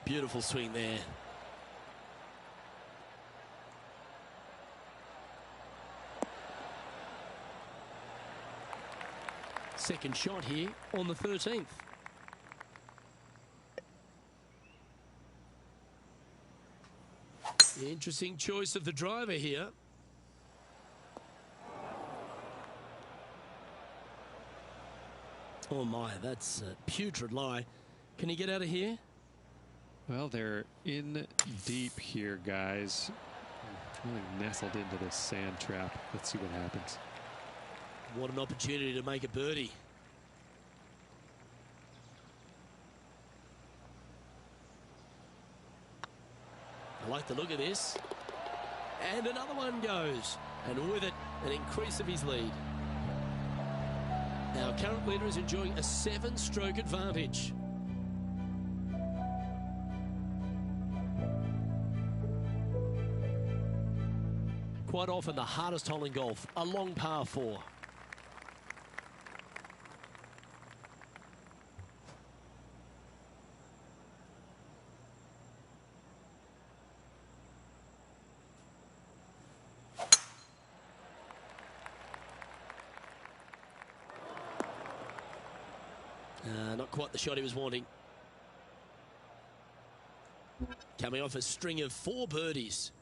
Beautiful swing there. Second shot here on the 13th. Interesting choice of the driver here. Oh my, that's a putrid lie. Can he get out of here? Well, they're in deep here, guys. Really nestled into this sand trap. Let's see what happens. What an opportunity to make a birdie. I like the look of this. And another one goes. And with it, an increase of his lead. Our current leader is enjoying a 7-stroke advantage. Quite often the hardest hole in golf, a long par 4. Not quite the shot he was wanting. Coming off a string of 4 birdies.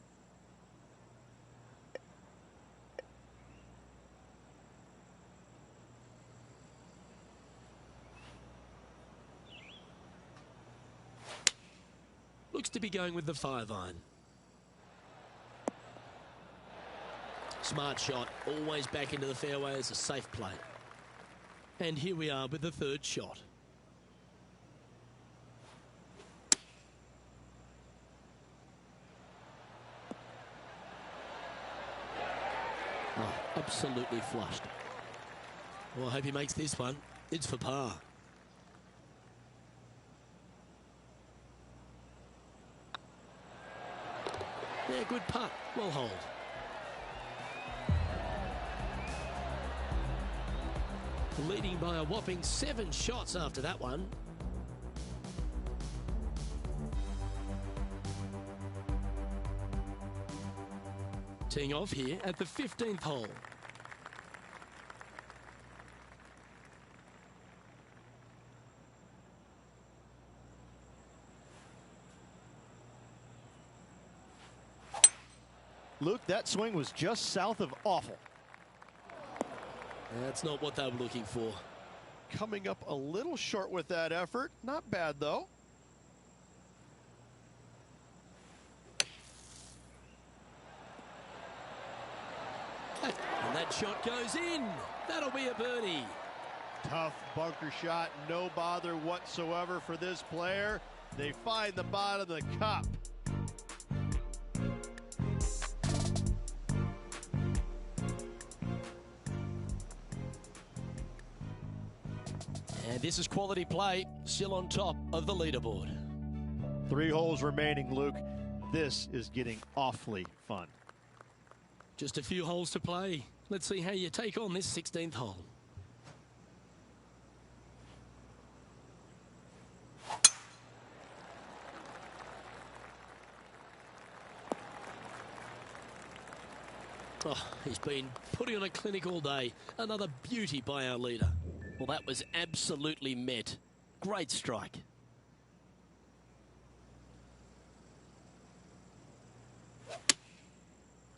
Looks to be going with the 5-iron. Smart shot, always back into the fairway as a safe play. And here we are with the 3rd shot. Oh, absolutely flushed. Well, I hope he makes this one. It's for par. Yeah, good putt. Well hold. Leading by a whopping 7 shots after that one. Teeing off here at the 15th hole. Luke, that swing was just south of awful. That's not what they were looking for. Coming up a little short with that effort. Not bad, though. And that shot goes in. That'll be a birdie. Tough bunker shot. No bother whatsoever for this player. They find the bottom of the cup. And this is quality play, still on top of the leaderboard. 3 holes remaining, Luke. This is getting awfully fun. Just a few holes to play. Let's see how you take on this 16th hole. Oh, he's been putting on a clinic all day. Another beauty by our leader. Well, that was absolutely met. Great strike.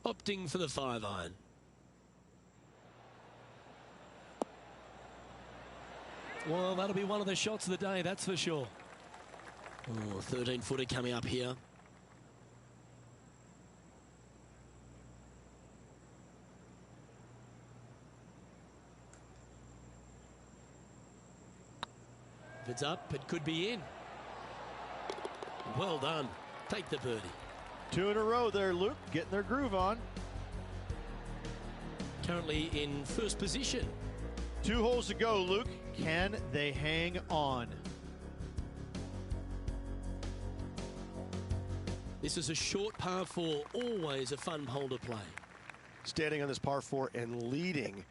Opting for the 5-iron. Well, that'll be one of the shots of the day, that's for sure. Oh, 13-footer coming up here. If it's up, it could be in. Well done. Take the birdie. 2 in a row there, Luke, getting their groove on. Currently in first position. 2 holes to go, Luke. Can they hang on? This is a short par 4, always a fun hole to play. Standing on this par 4 and leading.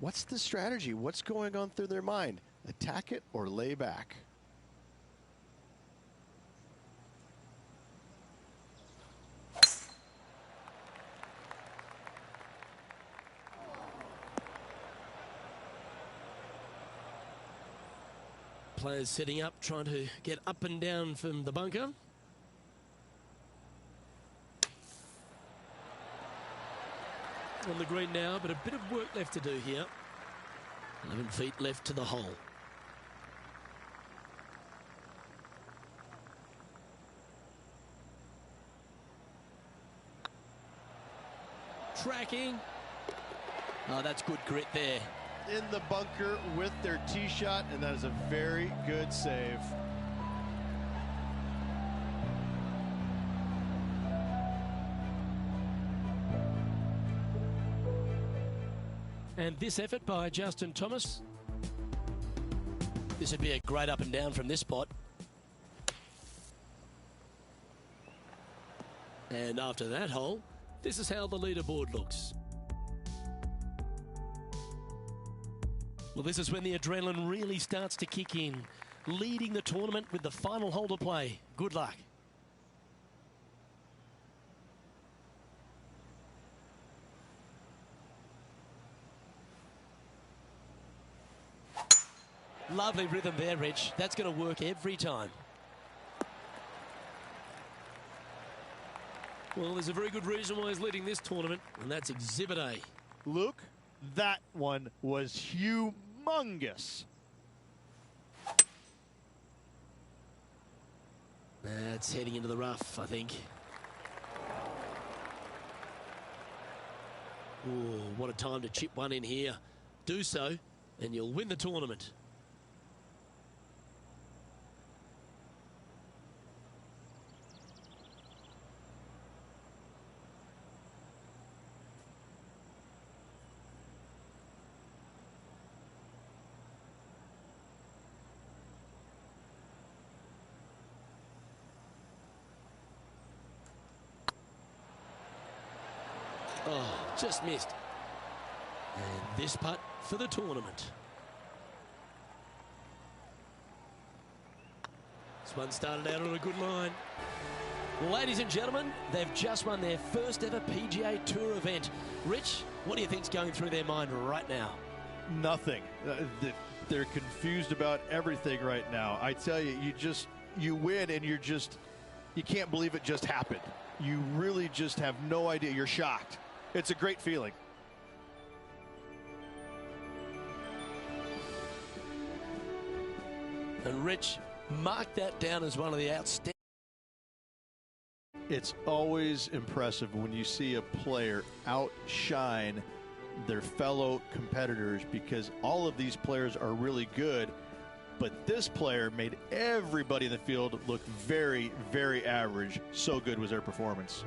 What's the strategy? What's going on through their mind? Attack it or lay back? players setting up, trying to get up and down from the bunker. On the green now, but a bit of work left to do here. 11 feet left to the hole. Tracking. Oh, that's good grit there. In the bunker with their tee shot, and that is a very good save. And this effort by Justin Thomas. This would be a great up and down from this spot. And after that hole, this is how the leaderboard looks. Well, this is when the adrenaline really starts to kick in. Leading the tournament with the final hole to play. Good luck. Lovely rhythm there, Rich. That's going to work every time. Well, there's a very good reason why he's leading this tournament, and that's Exhibit A. Luke, that one was humongous. That's heading into the rough, I think. Oh, what a time to chip one in here. Do so, and you'll win the tournament. Oh, just missed. And this putt for the tournament. This one started out on a good line. Ladies and gentlemen, they've just won their first ever PGA Tour event. Rich, what do you think's going through their mind right now? Nothing. They're confused about everything right now. I tell you, you win and you can't believe it just happened. You really just have no idea. You're shocked. It's a great feeling. And Rich, mark that down as one of the outstanding. It's always impressive when you see a player outshine their fellow competitors, because all of these players are really good, but this player made everybody in the field look very, very average. So good was their performance.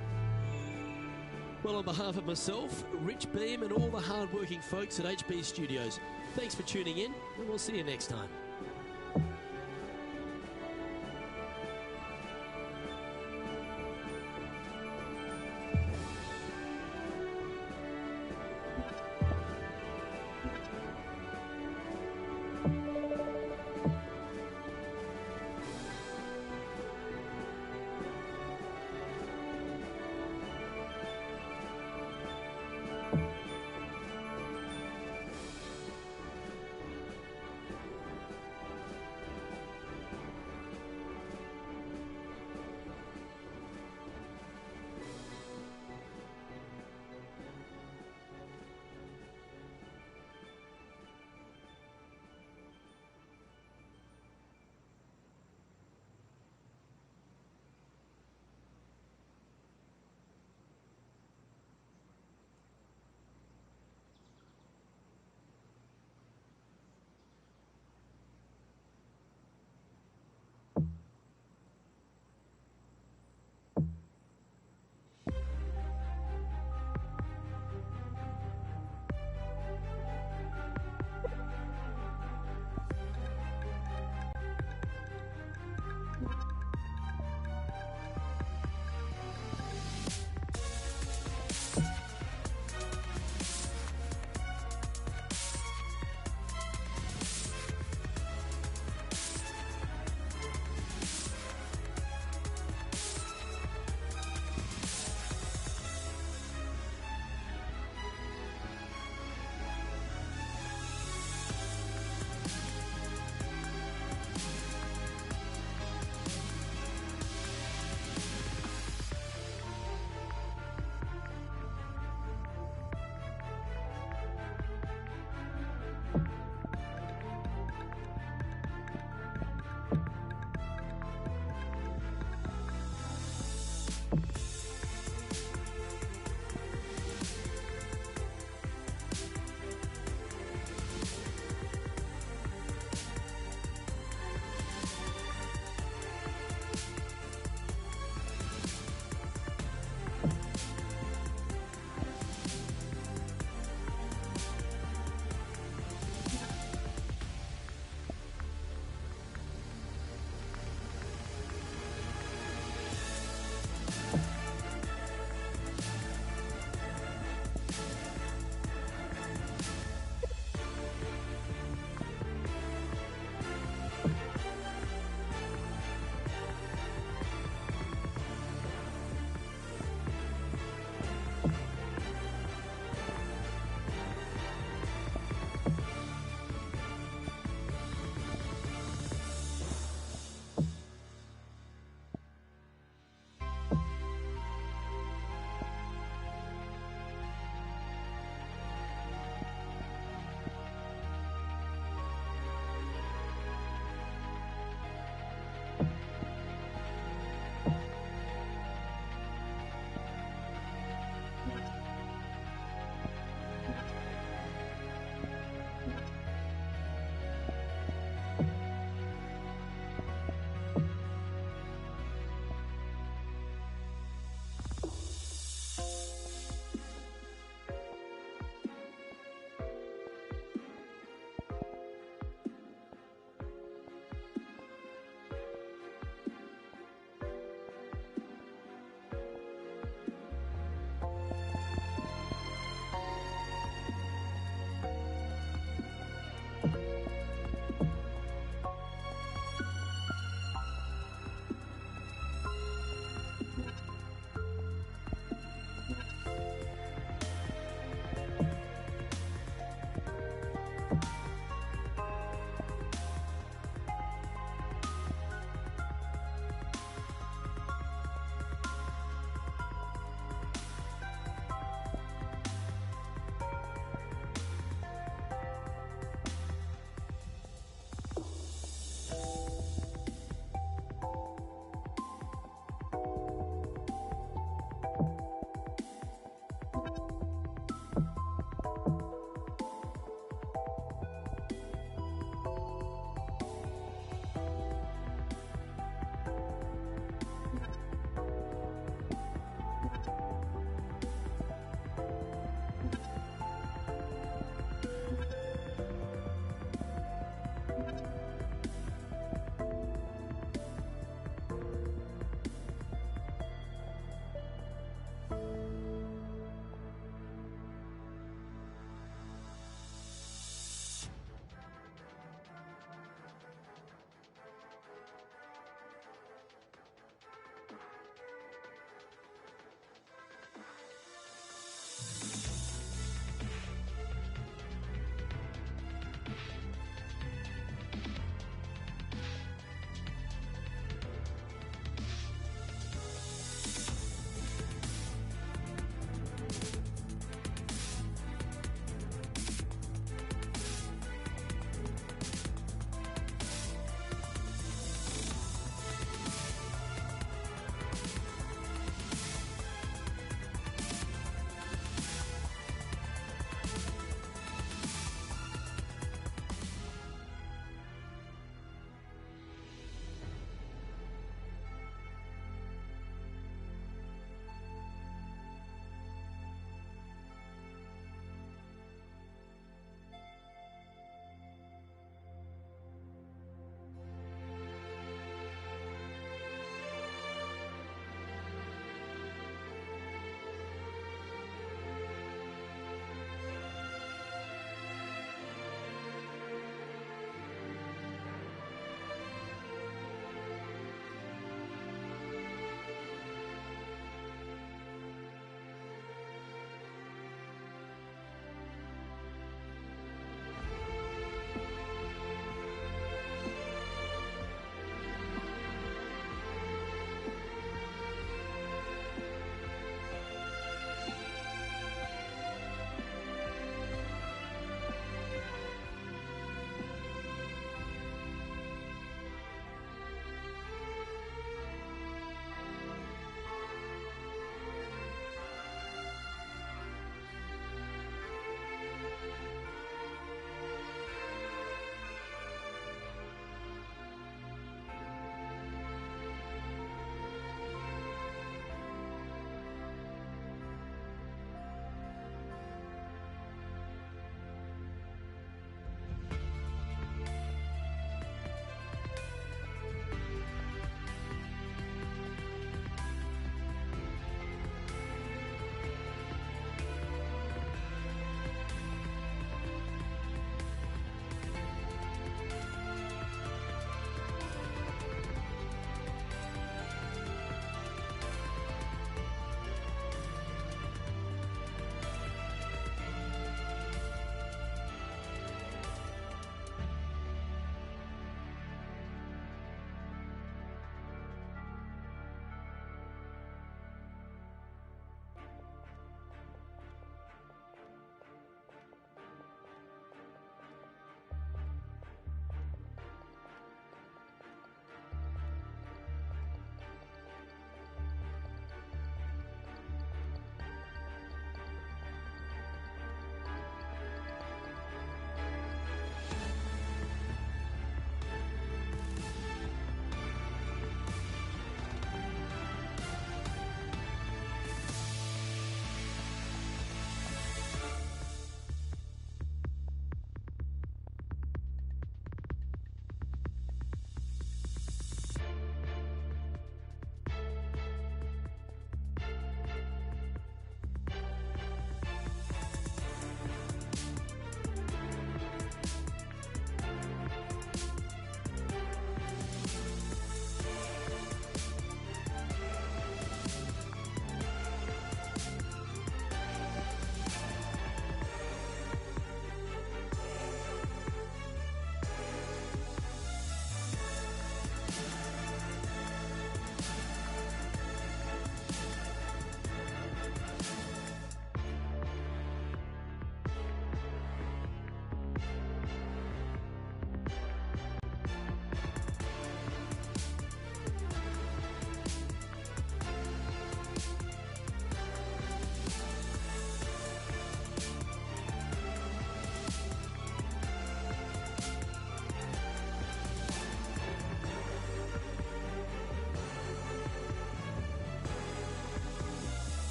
Well, on behalf of myself, Rich Beam, and all the hard-working folks at HB Studios, thanks for tuning in, and we'll see you next time.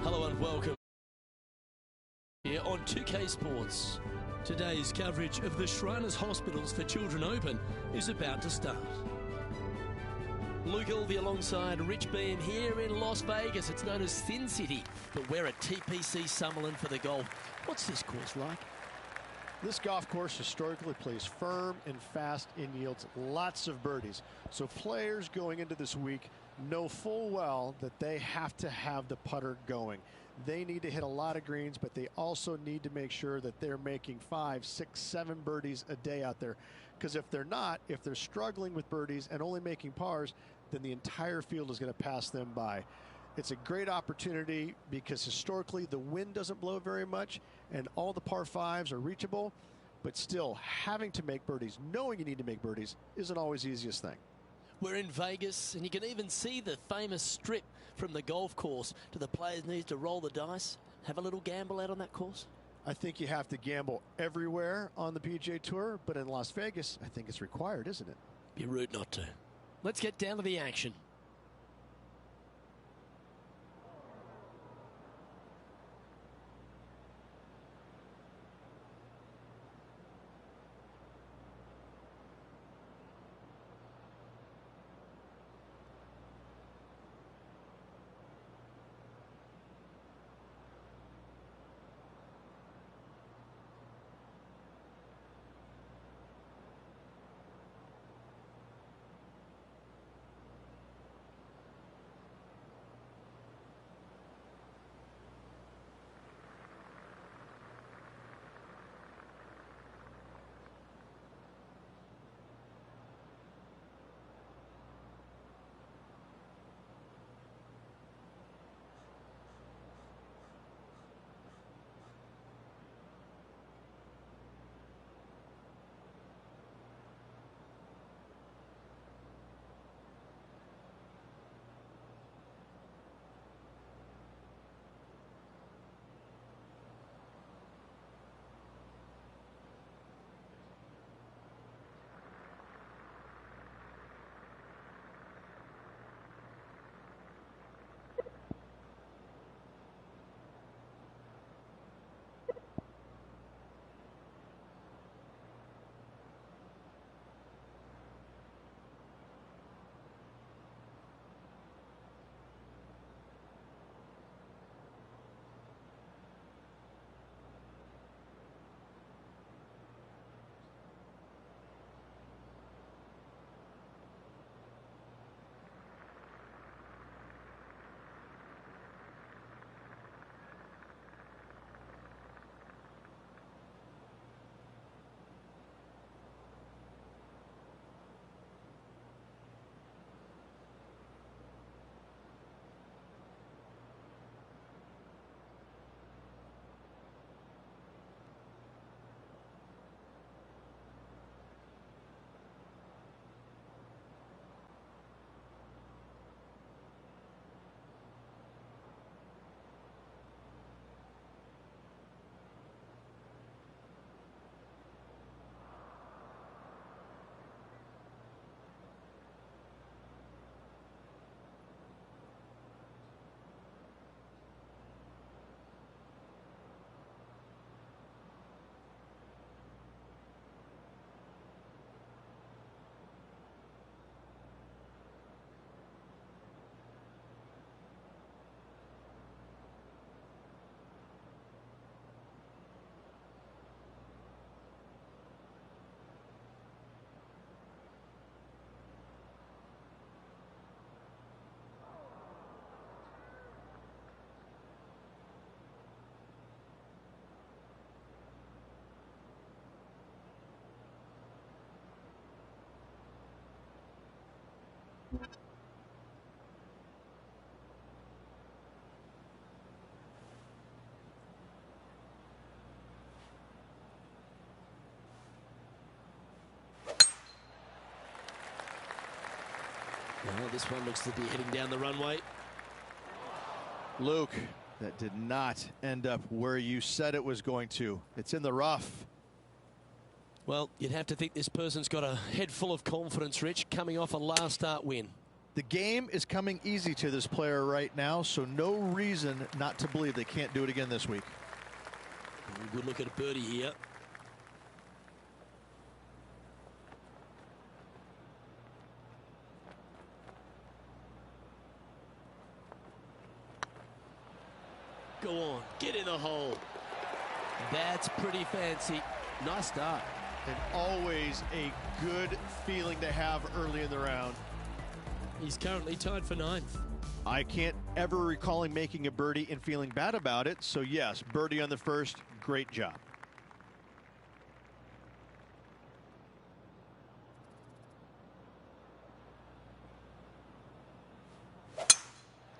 Hello and welcome here on 2K Sports. Today's coverage of the Shriners Hospitals for Children Open is about to start. Luke Elvey alongside Rich Beam here in Las Vegas. It's known as Sin City, but we're at TPC Summerlin for the golf. What's this course like? This golf course historically plays firm and fast and yields lots of birdies. So players going into this week know full well that they have to have the putter going. They need to hit a lot of greens, but they also need to make sure that they're making 5, 6, 7 birdies a day out there. Because if they're not, if they're struggling with birdies and only making pars, then the entire field is going to pass them by. It's a great opportunity because historically the wind doesn't blow very much and all the par 5s are reachable, but still having to make birdies, knowing you need to make birdies, isn't always the easiest thing. We're in Vegas, and you can even see the famous strip from the golf course. Do the players need to roll the dice, have a little gamble out on that course? I think you have to gamble everywhere on the PGA Tour, but in Las Vegas, I think it's required, isn't it? Be rude not to. Let's get down to the action. Well, this one looks to be heading down the runway. Luke, that did not end up where you said it was going to. It's in the rough. Well, you'd have to think this person's got a head full of confidence, Rich, coming off a last start win. The game is coming easy to this player right now, so no reason not to believe they can't do it again this week. Good look at a birdie here. Go on, get in the hole. That's pretty fancy. Nice start. And always a good feeling to have early in the round. He's currently tied for 9th. I can't ever recall him making a birdie and feeling bad about it. So yes, birdie on the first, great job.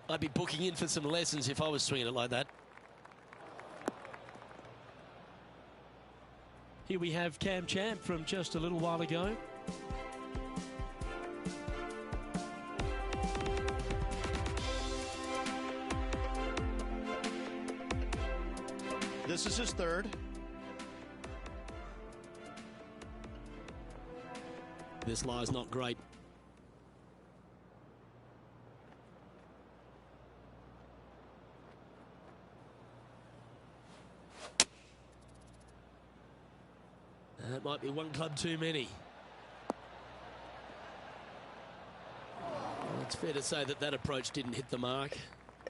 I'd be booking in for some lessons if I was swinging it like that. Here we have Cam Champ from just a little while ago. This is his third. This lie's not great. That might be one club too many. It's fair to say that that approach didn't hit the mark.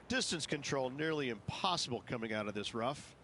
Distance control nearly impossible coming out of this rough.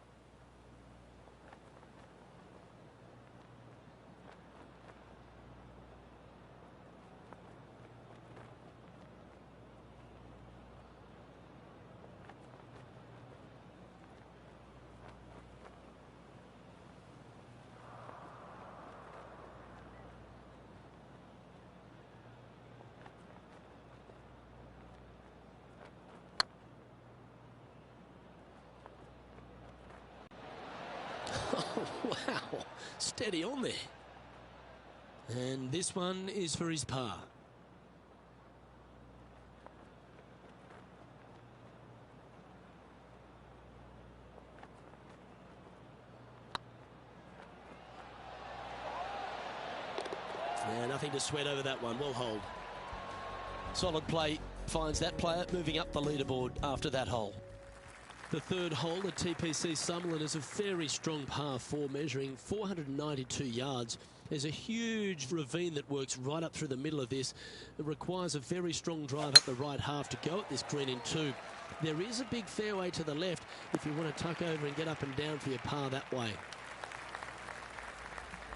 Oh, wow. Steady on there. And this one is for his par. Yeah, nothing to sweat over that one. Well hold. Solid play finds that player moving up the leaderboard after that hole. The third hole at TPC Summerlin is a very strong par 4 measuring 492 yards. There's a huge ravine that works right up through the middle of this. It requires a very strong drive up the right half to go at this green in 2. There is a big fairway to the left if you want to tuck over and get up and down for your par that way.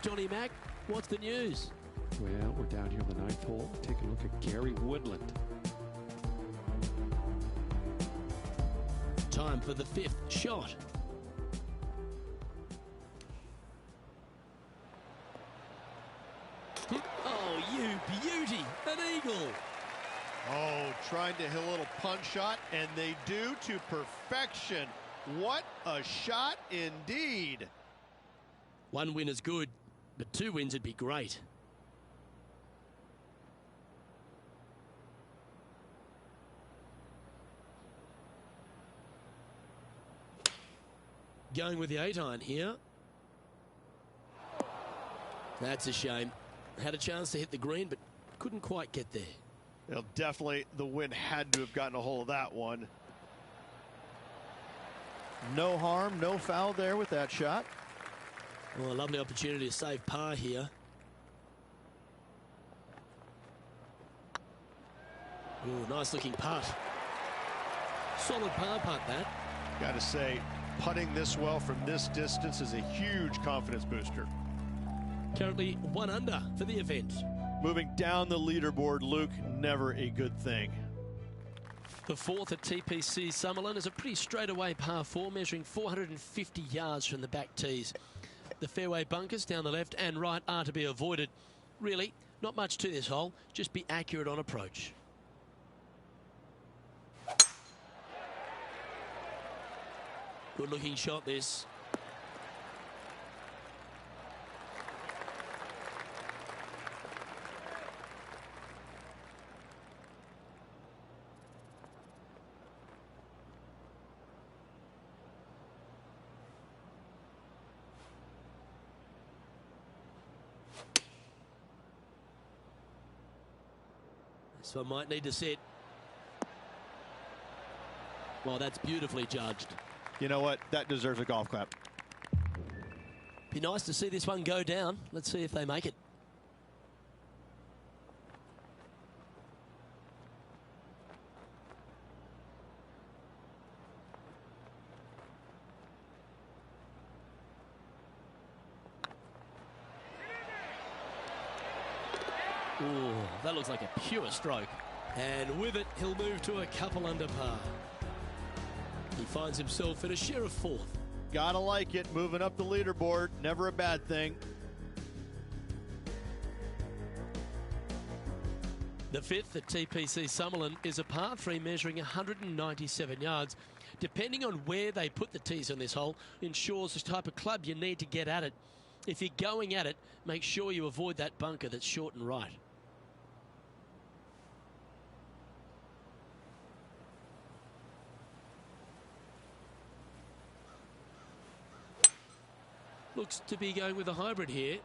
Johnny Mack, what's the news? Well, we're down here on the 9th hole. Take a look at Gary Woodland. Time for the 5th shot. Oh, you beauty, an eagle. Oh, trying to hit a little punch shot, and they do to perfection. What a shot indeed. 1 win is good, but 2 wins would be great. Going with the 8-iron here. That's a shame. Had a chance to hit the green, but couldn't quite get there. Well, definitely the wind had to have gotten a hold of that one. No harm, no foul there with that shot. Well, a lovely opportunity to save par here. Ooh, nice looking putt. Solid par putt that. Got to say, putting this well from this distance is a huge confidence booster. Currently 1 under for the event. Moving down the leaderboard, Luke, never a good thing. The 4th at TPC Summerlin is a pretty straightaway par 4 measuring 450 yards from the back tees. The fairway bunkers down the left and right are to be avoided. Really, not much to this hole, just be accurate on approach. Good looking shot this. So might need to sit. Well, that's beautifully judged. You know what? That deserves a golf clap. Be nice to see this one go down. Let's see if they make it. Ooh, that looks like a pure stroke. And with it, he'll move to a couple under par. He finds himself in a share of fourth. Gotta like it. Moving up the leaderboard. Never a bad thing. The fifth at TPC Summerlin is a par 3 measuring 197 yards. Depending on where they put the tees on this hole, ensures the type of club you need to get at it. If you're going at it, make sure you avoid that bunker that's short and right. Looks to be going with a hybrid here.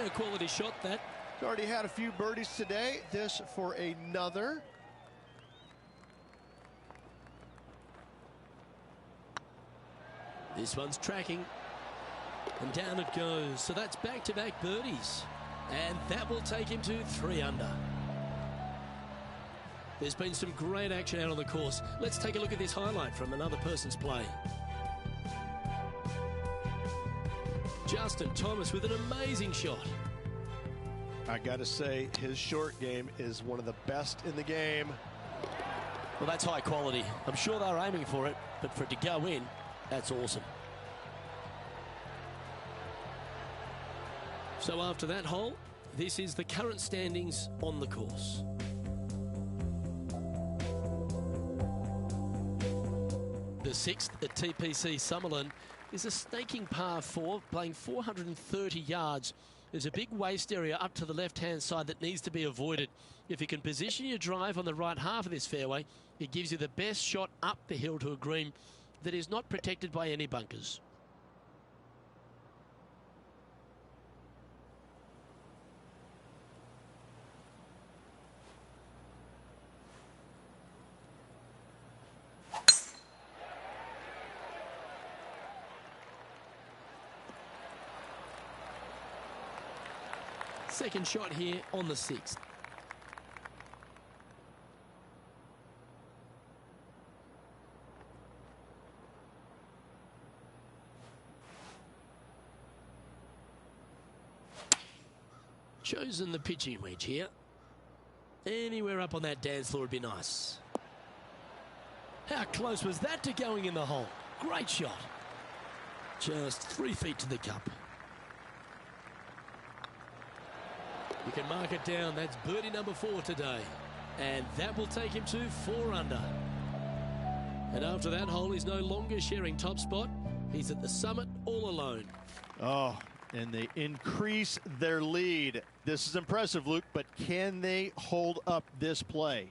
A quality shot that. He's already had a few birdies today. This for another. This one's tracking. And down it goes. So that's back-to-back birdies. And that will take him to 3 under. There's been some great action out on the course. Let's take a look at this highlight from another person's play. Justin Thomas with an amazing shot. I gotta say, his short game is one of the best in the game. Well, that's high quality. I'm sure they're aiming for it, but for it to go in, that's awesome. So after that hole, this is the current standings on the course. The sixth at TPC Summerlin is a staking par 4, playing 430 yards. There's a big waste area up to the left-hand side that needs to be avoided. If you can position your drive on the right half of this fairway, it gives you the best shot up the hill to a green that is not protected by any bunkers. Second shot here on the 6th. Chosen the pitching wedge here. Anywhere up on that dance floor would be nice. How close was that to going in the hole? Great shot. Just 3 feet to the cup. You can mark it down. That's birdie number 4 today. And that will take him to 4 under. And after that hole, he's no longer sharing top spot. He's at the summit all alone. Oh, and they increase their lead. This is impressive, Luke, but can they hold up this play?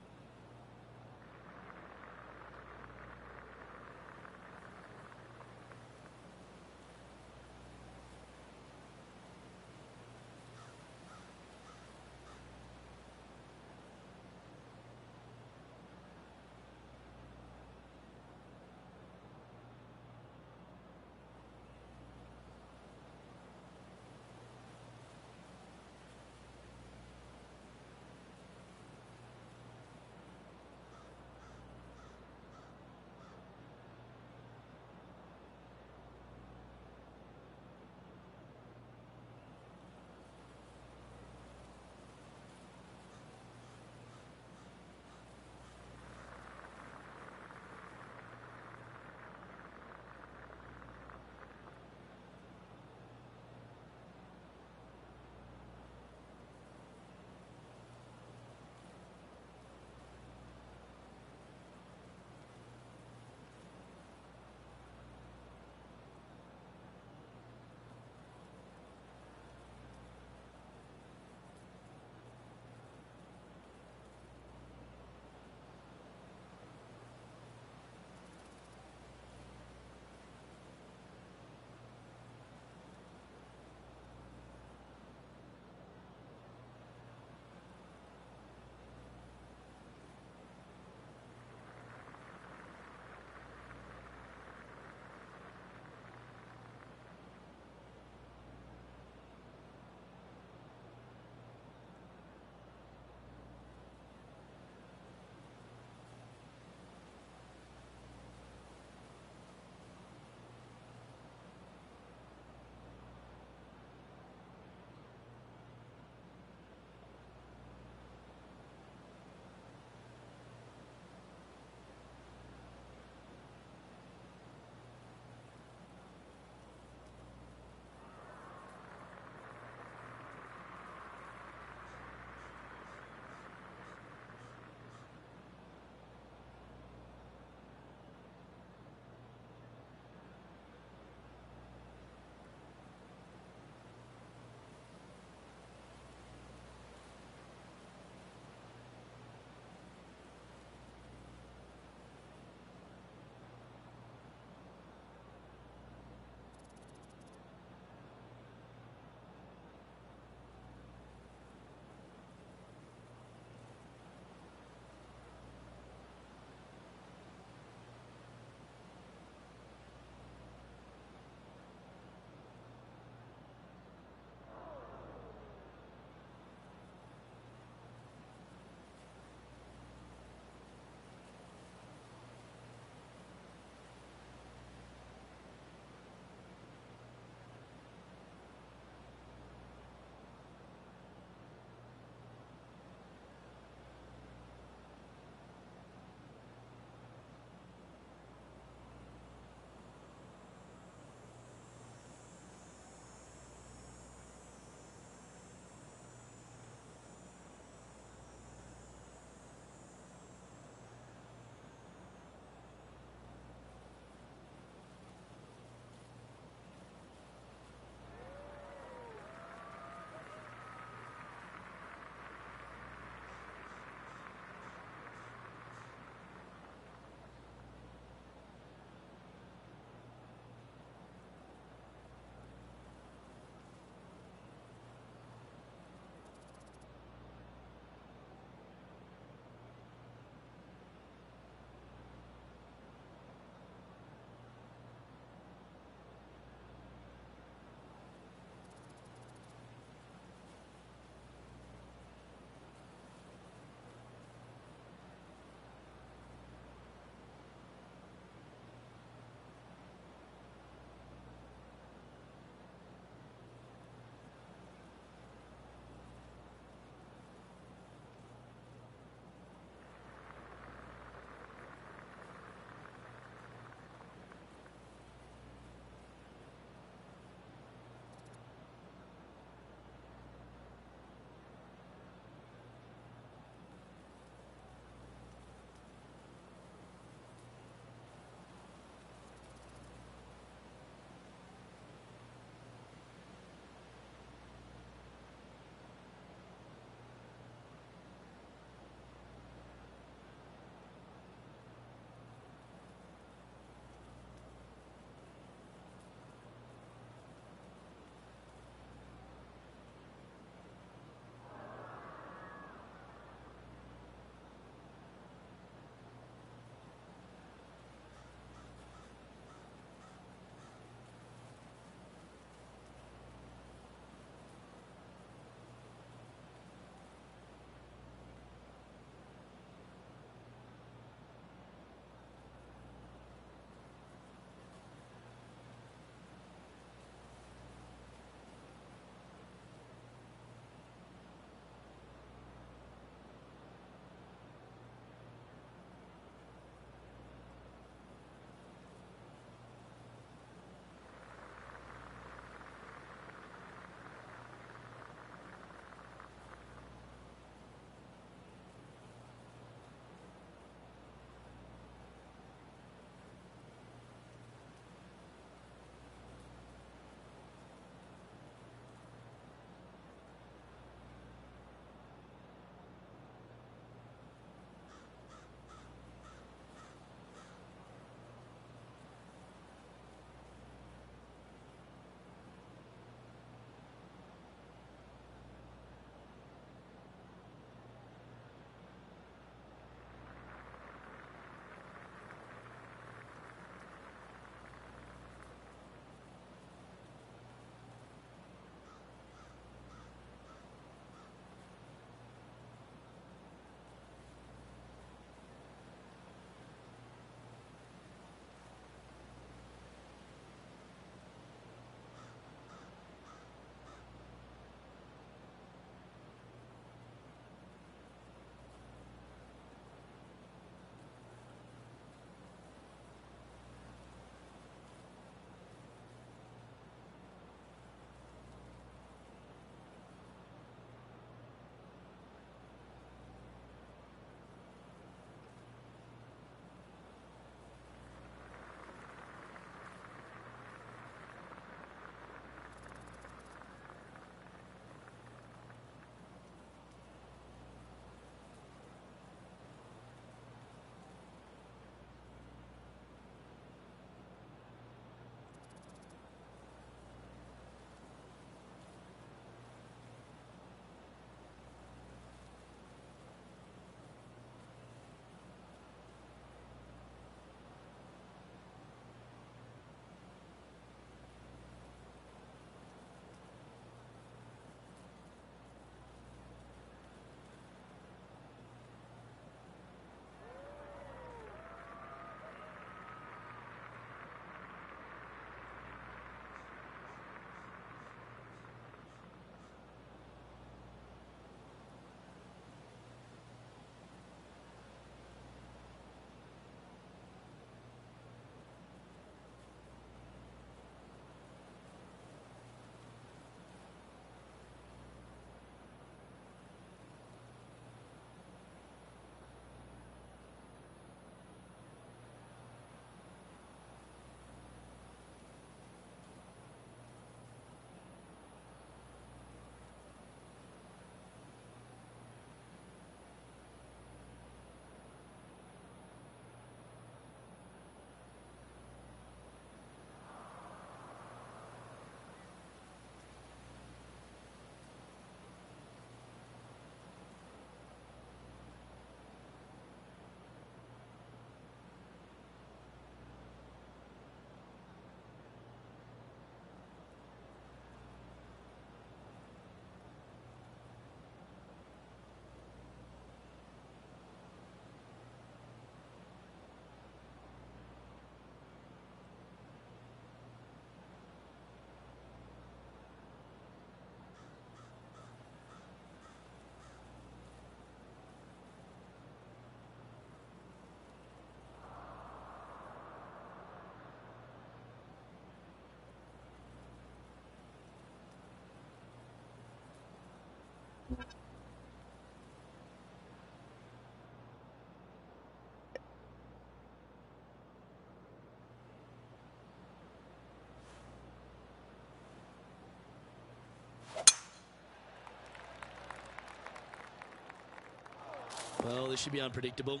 Well, this should be unpredictable.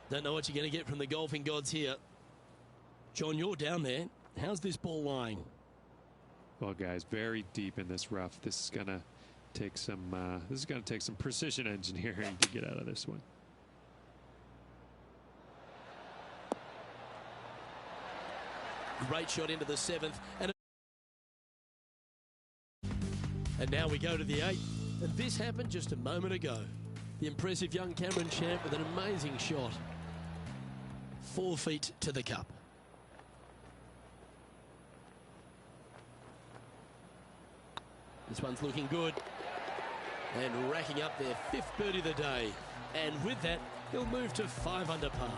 Don't know what you're going to get from the golfing gods here. John, you're down there. How's this ball lying? Well, guys, very deep in this rough. This is gonna take some precision engineering to get out of this one. Great shot into the 7th. And now we go to the 8th. And this happened just a moment ago. The impressive young Cameron Champ with an amazing shot. 4 feet to the cup. This one's looking good. And racking up their 5th birdie of the day. And with that, he'll move to 5 under par.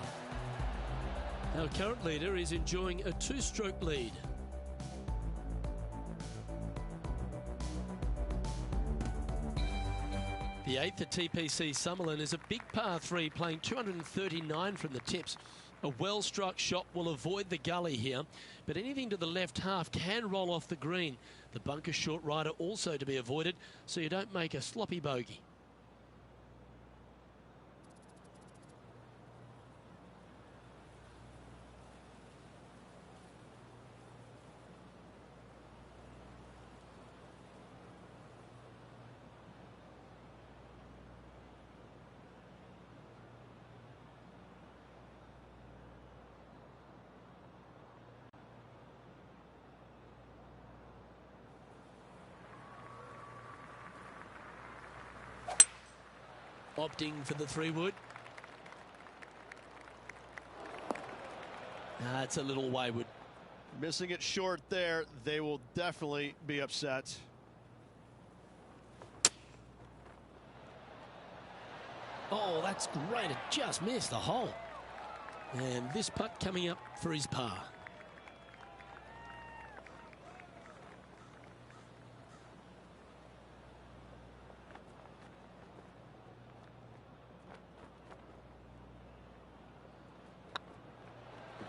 Our current leader is enjoying a 2-stroke lead. The 8th at TPC Summerlin is a big par 3 playing 239 from the tips. A well-struck shot will avoid the gully here, but anything to the left half can roll off the green. The bunker short rider also to be avoided, so you don't make a sloppy bogey. Opting for the 3-wood. It's a little wayward. Missing it short there. They will definitely be upset. Oh, that's great. It just missed the hole. And this putt coming up for his par.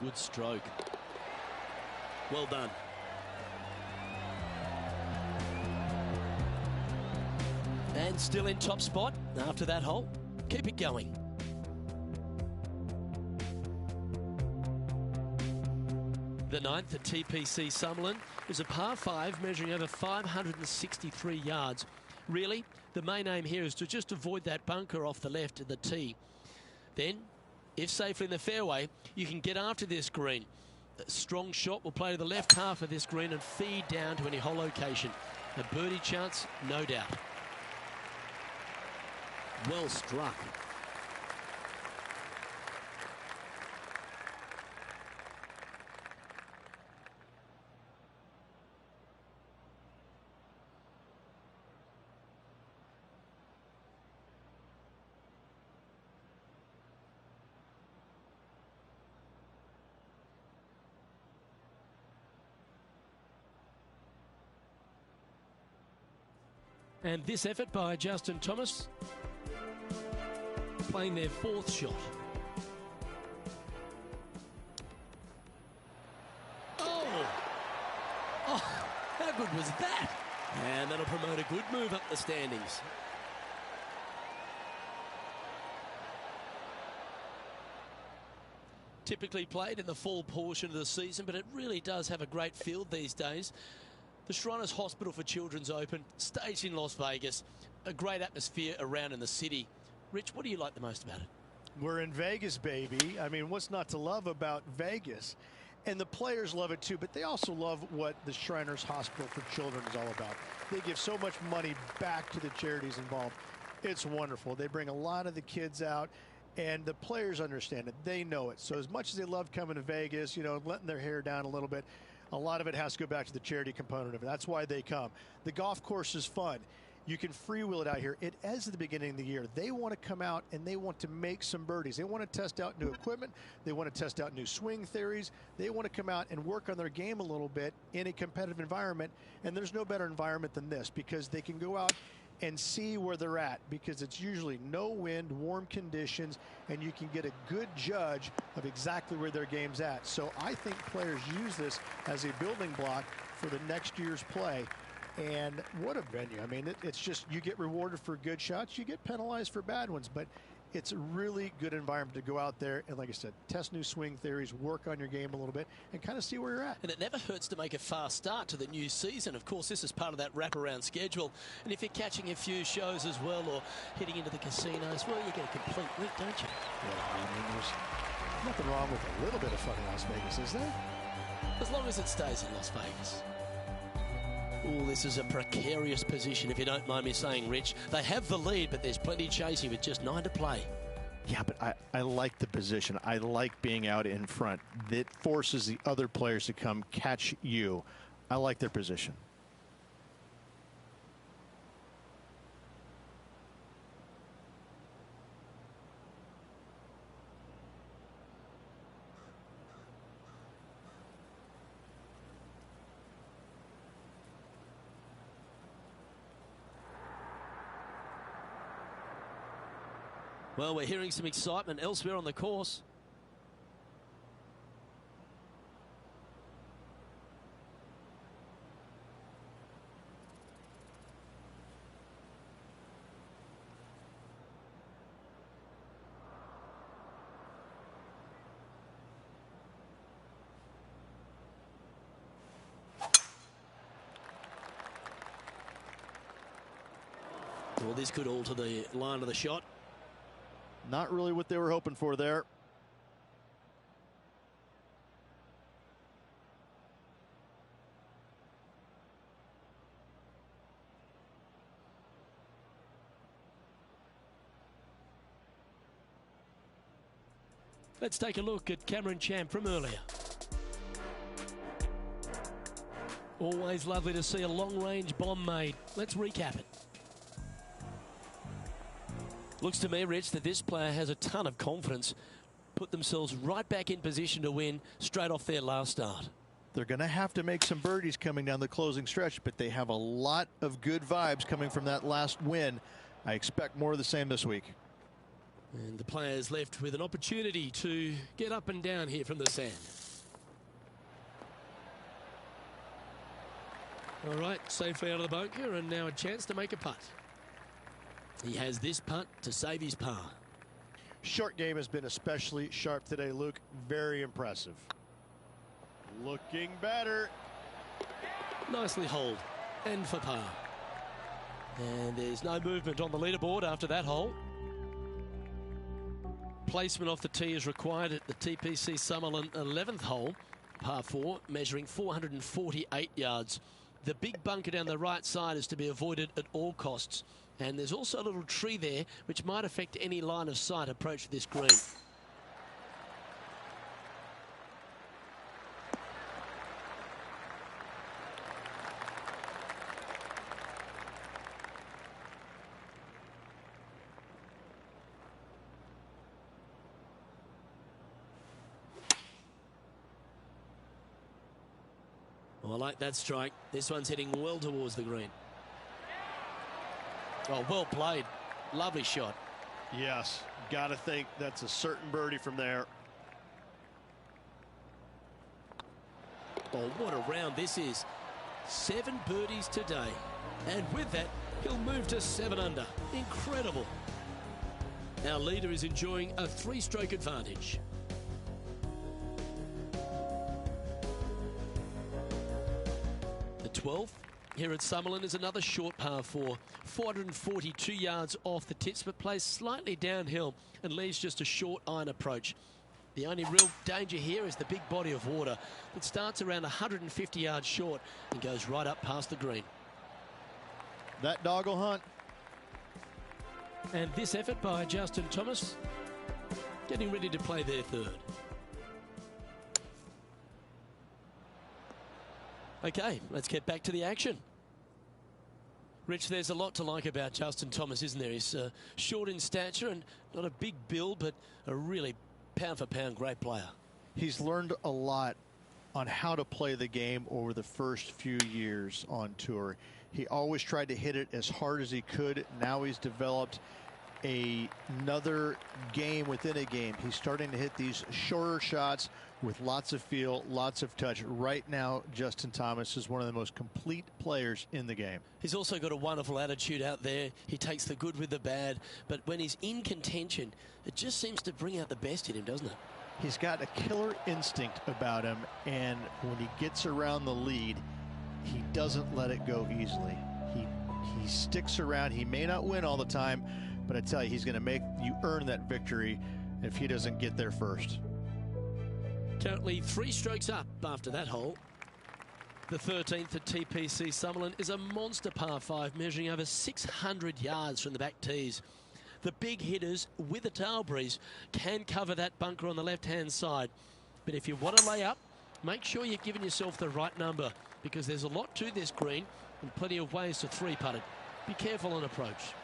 Good stroke. Well done. And still in top spot after that hole. Keep it going. The 9th at TPC Summerlin is a par 5 measuring over 563 yards. Really, the main aim here is to just avoid that bunker off the left of the tee. Then, if safely in the fairway, you can get after this green. A strong shot will play to the left half of this green and feed down to any hole location. A birdie chance, no doubt. Well struck. And this effort by Justin Thomas, playing their 4th shot. Oh, how good was that? And that'll promote a good move up the standings. Typically played in the fall portion of the season, but it really does have a great field these days. The Shriners Hospital for Children's Open, staged in Las Vegas, a great atmosphere around in the city. Rich, what do you like the most about it? We're in Vegas, baby. I mean, what's not to love about Vegas? And the players love it too, but they also love what the Shriners Hospital for Children is all about. They give so much money back to the charities involved. It's wonderful. They bring a lot of the kids out, and the players understand it. They know it. So as much as they love coming to Vegas, you know, letting their hair down a little bit, a lot of it has to go back to the charity component of it. That's why they come. The golf course is fun. You can freewheel it out here. It is at the beginning of the year. They want to come out and they want to make some birdies. They want to test out new equipment. They want to test out new swing theories. They want to come out and work on their game a little bit in a competitive environment. And there's no better environment than this because they can go out and see where they're at, because it's usually no wind, warm conditions, and you can get a good judge of exactly where their game's at. So I think players use this as a building block for the next year's play. And what a venue. I mean, it's just, you get rewarded for good shots, you get penalized for bad ones, but It's a really good environment to go out there and, like I said, test new swing theories, work on your game a little bit, and kind of see where you're at. And it never hurts to make a fast start to the new season. Of course, this is part of that wraparound schedule. And if you're catching a few shows as well or heading into the casinos, well, you get a complete week, don't you? Yeah, I mean, there's nothing wrong with a little bit of fun in Las Vegas, is there? As long as it stays in Las Vegas. Oh, this is a precarious position, if you don't mind me saying, Rich. They have the lead, but there's plenty chasing with just 9 to play. Yeah, but I like the position. I like being out in front. That forces the other players to come catch you. I like their position. Well, we're hearing some excitement elsewhere on the course. Well, this could alter the line of the shot. Not really what they were hoping for there. Let's take a look at Cameron Champ from earlier. Always lovely to see a long-range bomb made. Let's recap it. Looks to me, Rich, that this player has a ton of confidence. Put themselves right back in position to win straight off their last start. They're going to have to make some birdies coming down the closing stretch, but they have a lot of good vibes coming from that last win. I expect more of the same this week. And the players left with an opportunity to get up and down here from the sand. All right, safely out of the bunker, and now a chance to make a putt. He has this putt to save his par. Short game has been especially sharp today, Luke. Very impressive. Looking better. Nicely holed and for par. And there's no movement on the leaderboard after that hole. Placement off the tee is required at the TPC Summerlin 11th hole, par 4, measuring 448 yards. The big bunker down the right side is to be avoided at all costs. And there's also a little tree there which might affect any line of sight approach to this green. Well, I like that strike. This one's heading well towards the green. Oh, well played. Lovely shot. Yes, got to think that's a certain birdie from there. Oh, what a round this is. 7 birdies today. And with that, he'll move to 7 under. Incredible. Our leader is enjoying a 3-stroke advantage. The 12th here at Summerlin is another short par 4, 442 yards off the tips, but plays slightly downhill and leaves just a short iron approach. The only real danger here is the big body of water that starts around 150 yards short and goes right up past the green. That dog will hunt. And this effort by Justin Thomas, getting ready to play their 3rd. Okay, let's get back to the action. Rich, there's a lot to like about Justin Thomas, isn't there? He's short in stature and not a big build, but a really pound-for-pound great player. He's learned a lot on how to play the game over the first few years on tour. He always tried to hit it as hard as he could. Now he's developed another game within a game. He's starting to hit these shorter shots with lots of feel, lots of touch. Right now, Justin Thomas is one of the most complete players in the game. He's also got a wonderful attitude out there. He takes the good with the bad, but when he's in contention, it just seems to bring out the best in him, doesn't it? He's got a killer instinct about him, and when he gets around the lead, he doesn't let it go easily. He sticks around. He may not win all the time, but I tell you, he's going to make you earn that victory if he doesn't get there first. Currently 3 strokes up after that hole. The 13th at TPC Summerlin is a monster par 5 measuring over 600 yards from the back tees. The big hitters with a tail breeze can cover that bunker on the left-hand side. But if you want to lay up, make sure you're giving yourself the right number, because there's a lot to this green and plenty of ways to 3-putt it. Be careful on approach.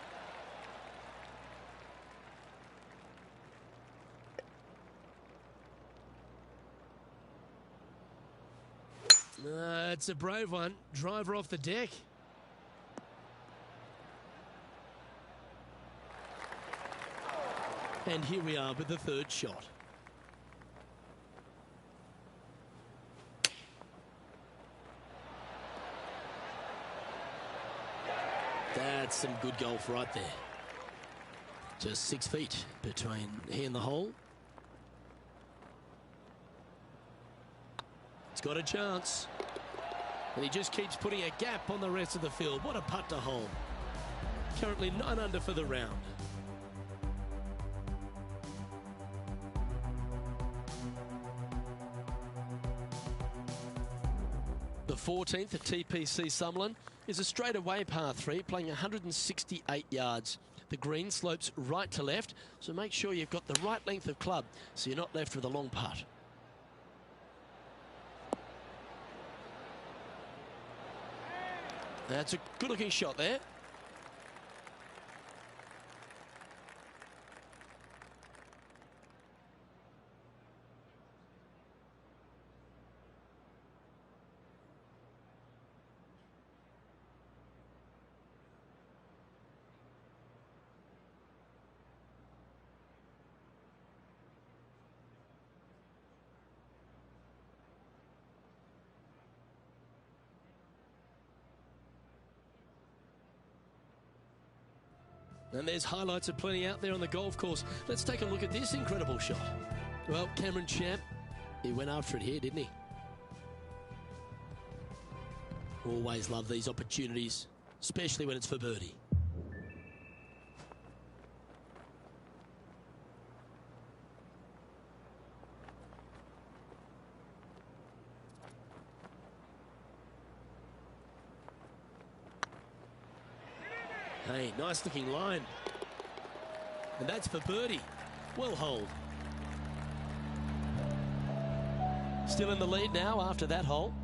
It's a brave one. Driver off the deck. And here we are with the 3rd shot. That's some good golf right there. Just 6 feet between he and the hole. It's got a chance. And he just keeps putting a gap on the rest of the field. What a putt to hole. Currently 9 under for the round. The 14th at TPC Summerlin is a straightaway par 3 playing 168 yards. The green slopes right to left, so make sure you've got the right length of club so you're not left with a long putt. That's a good looking shot there. And there's highlights aplenty out there on the golf course. Let's take a look at this incredible shot. Well, Cameron Champ, he went after it here, didn't he? Always love these opportunities, especially when it's for birdie. Hey, nice looking line. And that's for birdie. Well holed. Still in the lead now after that hole.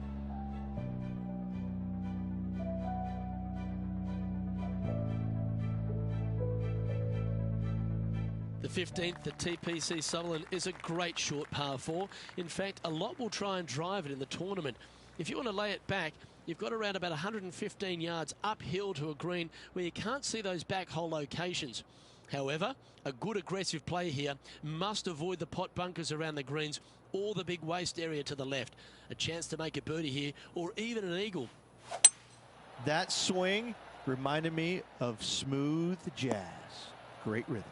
The 15th at TPC Summerlin is a great short par 4. In fact, a lot will try and drive it in the tournament. If you want to lay it back, you've got around about 115 yards uphill to a green where you can't see those back hole locations. However, a good aggressive play here must avoid the pot bunkers around the greens or the big waste area to the left. A chance to make a birdie here or even an eagle. That swing reminded me of smooth jazz. Great rhythm.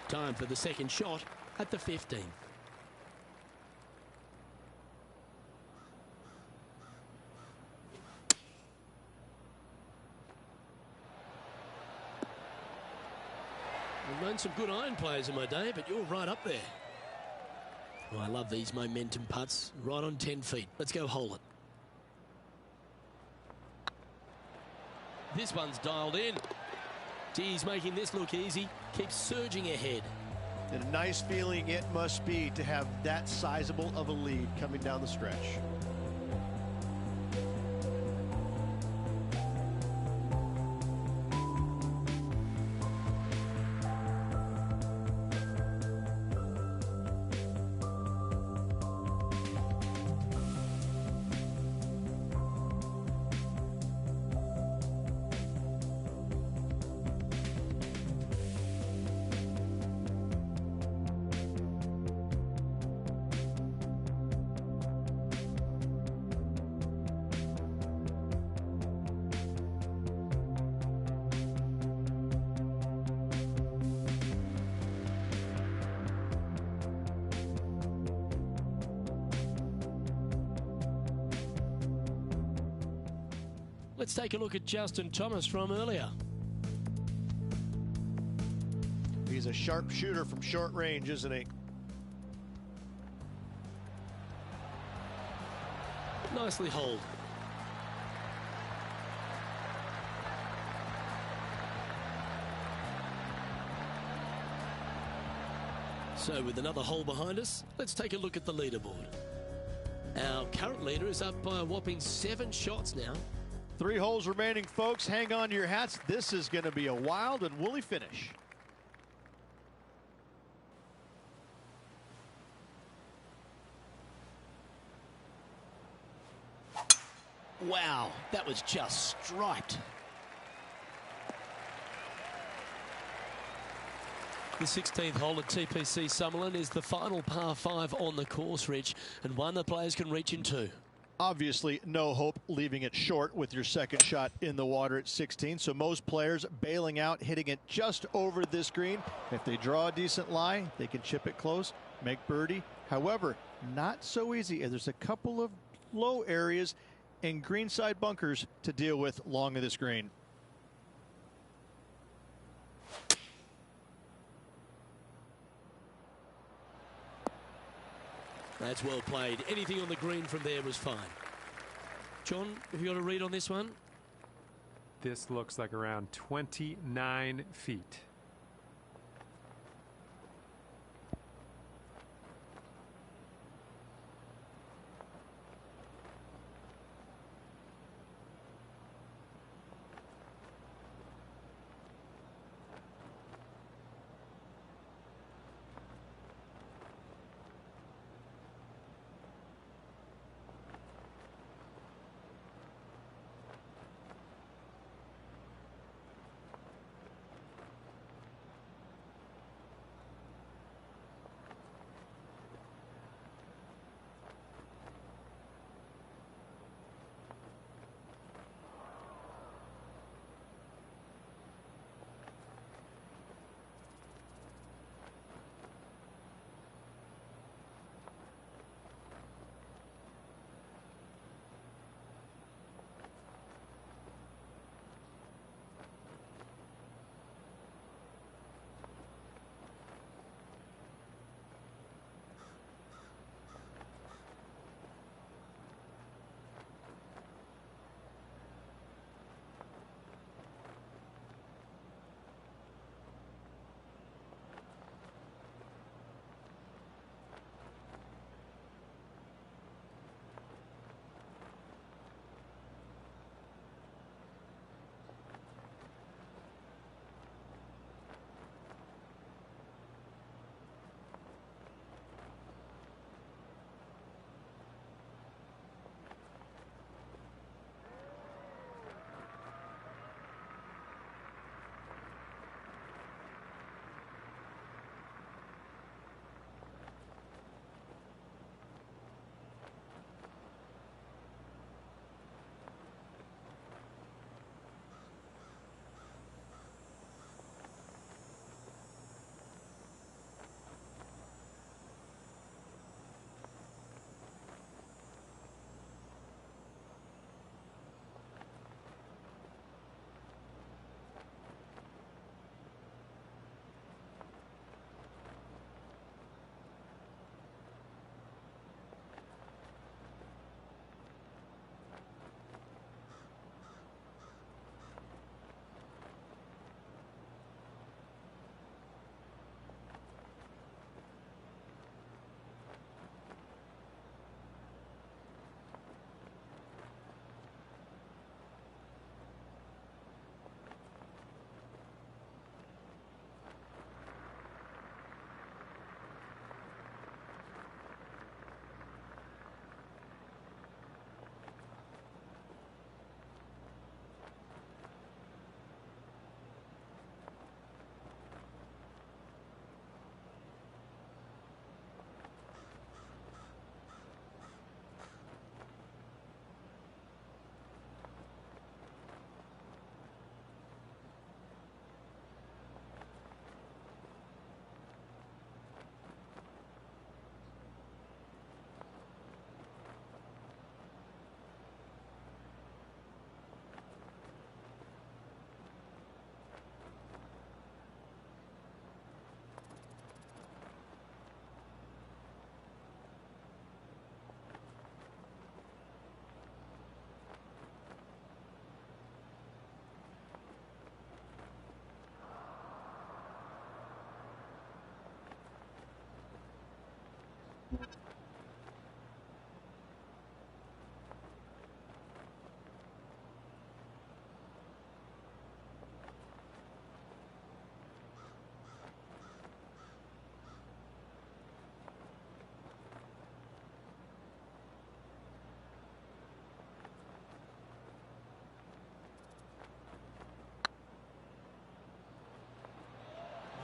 Time for the 2nd shot at the 15th. I've known some good iron players in my day, but you're right up there. Oh, I love these momentum putts. Right on 10 feet. Let's go hole it. This one's dialed in. He's making this look easy. Keeps surging ahead. And a nice feeling it must be to have that sizable of a lead coming down the stretch. Let's take a look at Justin Thomas from earlier. He's a sharp shooter from short range, isn't he? Nicely holed. So with another hole behind us, let's take a look at the leaderboard. Our current leader is up by a whopping 7 shots now. 3 holes remaining, folks. Hang on to your hats. This is going to be a wild and woolly finish. Wow, that was just striped. The 16th hole at TPC Summerlin is the final par 5 on the course, Rich, and one the players can reach in 2. Obviously, no hope leaving it short with your second shot in the water at 16. So most players bailing out, hitting it just over this green. If they draw a decent lie, they can chip it close, make birdie. However, not so easy. There's a couple of low areas and greenside bunkers to deal with along of this green. That's well played. Anything on the green from there was fine. John, have you got a read on this one? This looks like around 29 feet.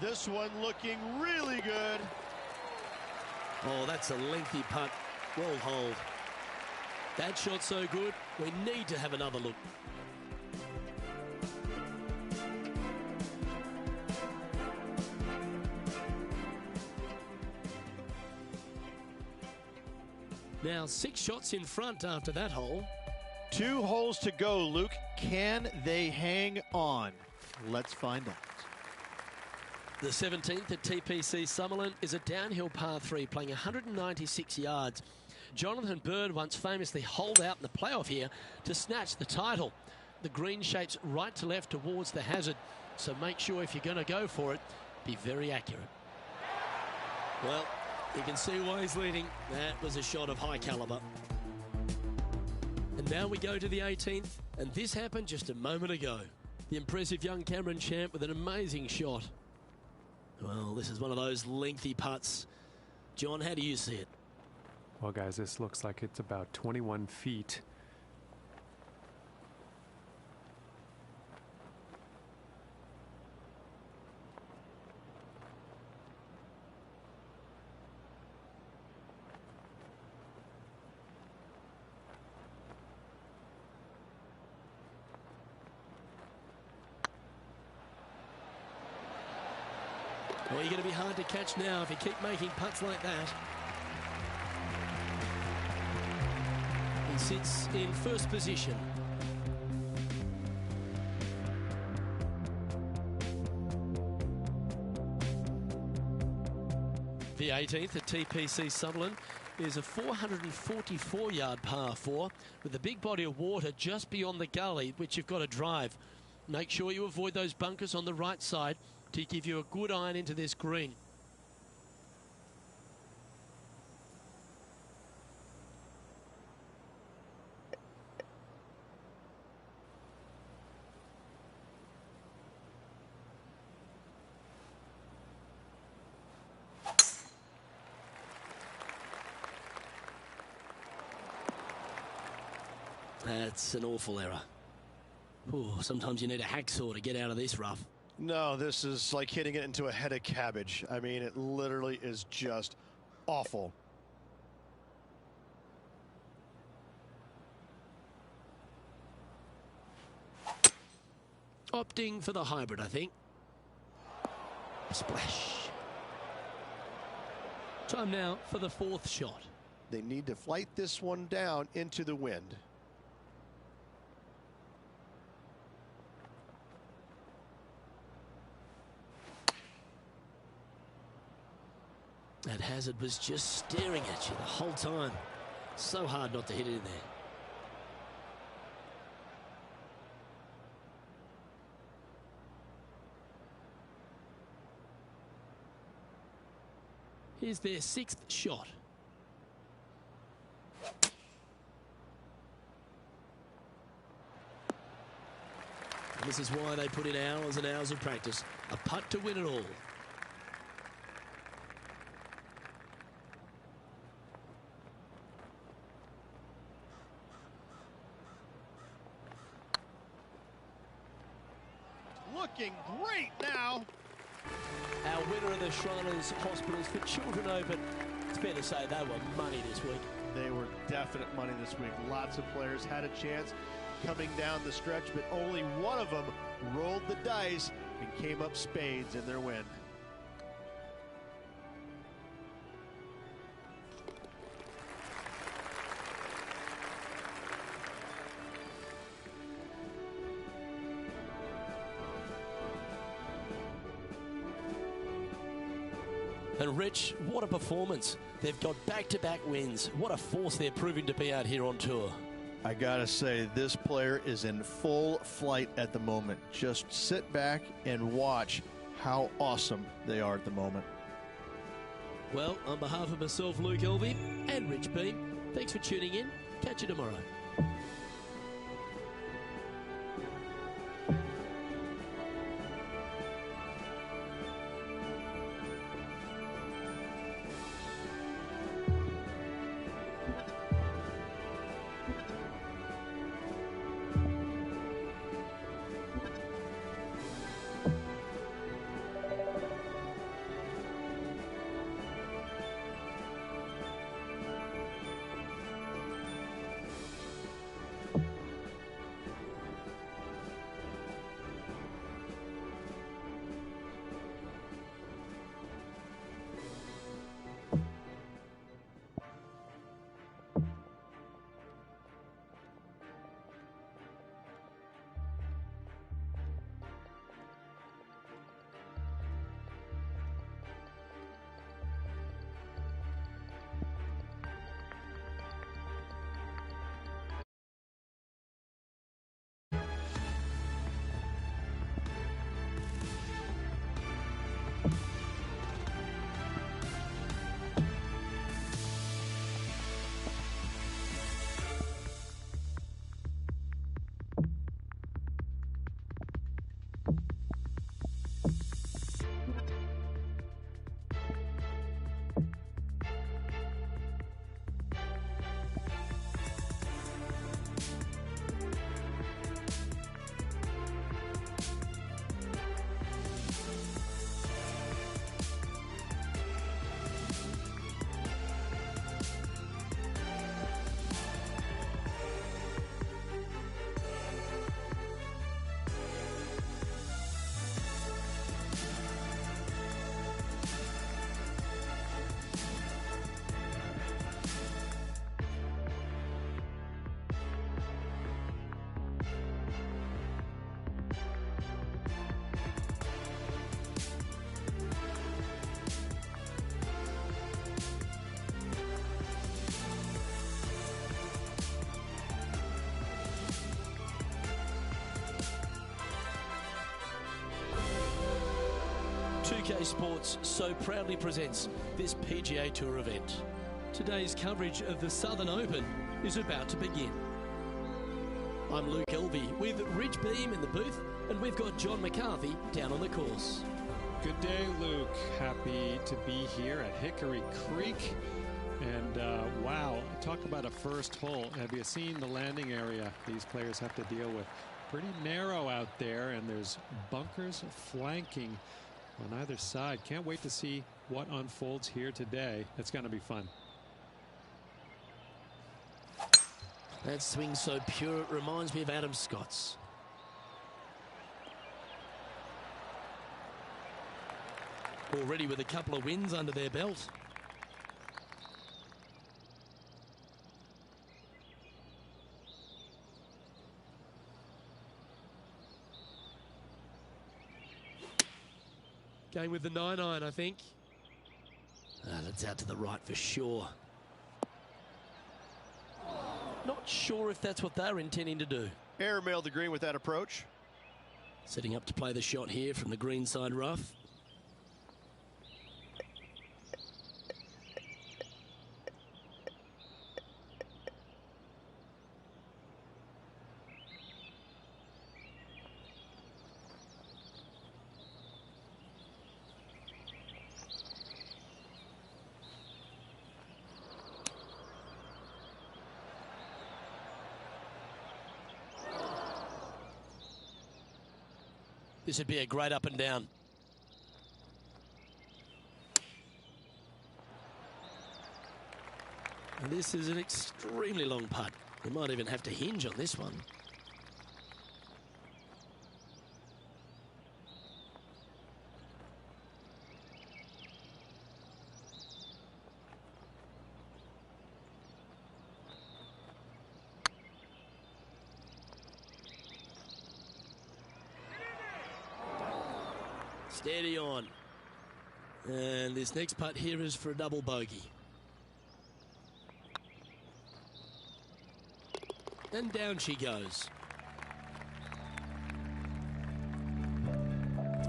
This one looking really good. Oh, that's a lengthy putt. Well holed. That shot so good, we need to have another look. Now 6 shots in front after that hole. 2 holes to go, Luke. Can they hang on? Let's find out. The 17th at TPC Summerlin is a downhill par 3 playing 196 yards. Jonathan Bird once famously holed out in the playoff here to snatch the title. The green shapes right to left towards the hazard, so make sure if you're going to go for it, be very accurate. Well, you can see why he's leading. That was a shot of high caliber. And now we go to the 18th, and this happened just a moment ago. The impressive young Cameron Champ with an amazing shot. Well, this is one of those lengthy putts. John, how do you see it? Well, guys, this looks like it's about 21 feet. Well, you're going to be hard to catch now if you keep making putts like that. He sits in first position. The 18th at TPC Summerlin is a 444-yard par 4 with a big body of water just beyond the gully, which you've got to drive. Make sure you avoid those bunkers on the right side to give you a good iron into this green. That's an awful error. Ooh, sometimes you need a hacksaw to get out of this rough. No, this is like hitting it into a head of cabbage. I mean, it literally is just awful. Opting for the hybrid, I think. Splash. Time now for the 4th shot. They need to flight this one down into the wind. That hazard was just staring at you the whole time. So hard not to hit it in there. Here's their 6th shot. And this is why they put in hours and hours of practice. A putt to win it all. Looking great now. Our winner of the Shriners Hospitals for Children Open. It's fair to say they were money this week. They were definite money this week. Lots of players had a chance coming down the stretch, but only one of them rolled the dice and came up spades in their win. And Rich, what a performance. They've got back-to-back wins. What a force they're proving to be out here on tour. I gotta say, this player is in full flight at the moment. Just sit back and watch how awesome they are at the moment. Well, on behalf of myself, Luke Elvey, and Rich Beam, thanks for tuning in. Catch you tomorrow. 2K Sports so proudly presents this PGA Tour event. Today's coverage of the Southern Open is about to begin. I'm Luke Elvey with Rich Beam in the booth, and we've got John McCarthy down on the course. Good day, Luke. Happy to be here at Hickory Creek. And wow, talk about a first hole. Have you seen the landing area these players have to deal with? Pretty narrow out there, and there's bunkers flanking on either side. Can't wait to see what unfolds here today. It's going to be fun. That swing so pure, it reminds me of Adam Scott's. Already with a couple of wins under their belt. Going with the 9-iron, I think. That's out to the right for sure. Not sure if that's what they're intending to do. Airmailed the green with that approach. Setting up to play the shot here from the green side rough. This would be a great up and down. And this is an extremely long putt. They might even have to hinge on this one. Steady on. And this next putt here is for a double bogey. And down she goes.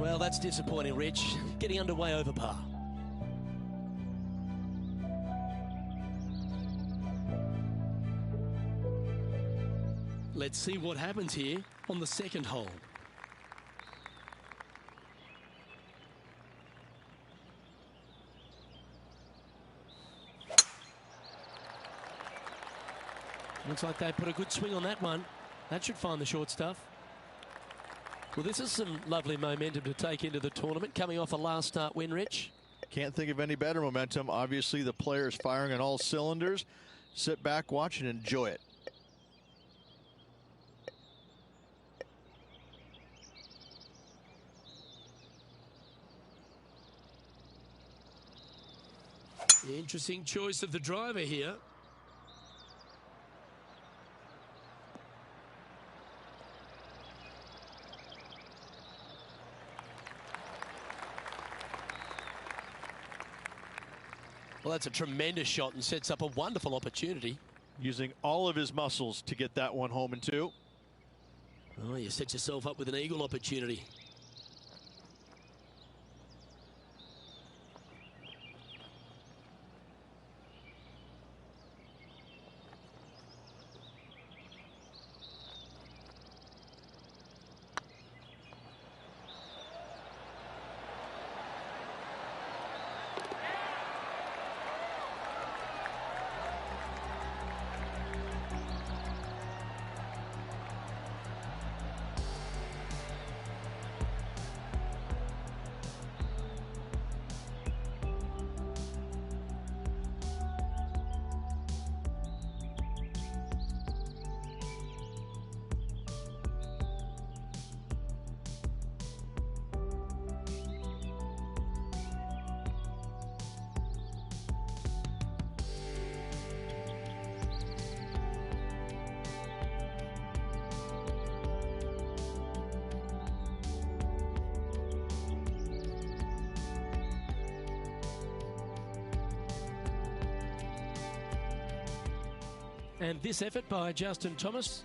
Well, that's disappointing, Rich. Getting underway over par. Let's see what happens here on the second hole. Looks like they put a good swing on that one. That should find the short stuff. Well, this is some lovely momentum to take into the tournament, coming off a last start win, Rich. Can't think of any better momentum. Obviously, the players firing on all cylinders. Sit back, watch, and enjoy it. Interesting choice of the driver here. Well, that's a tremendous shot and sets up a wonderful opportunity. Using all of his muscles to get that one home in two. Oh, you set yourself up with an eagle opportunity. And this effort by Justin Thomas.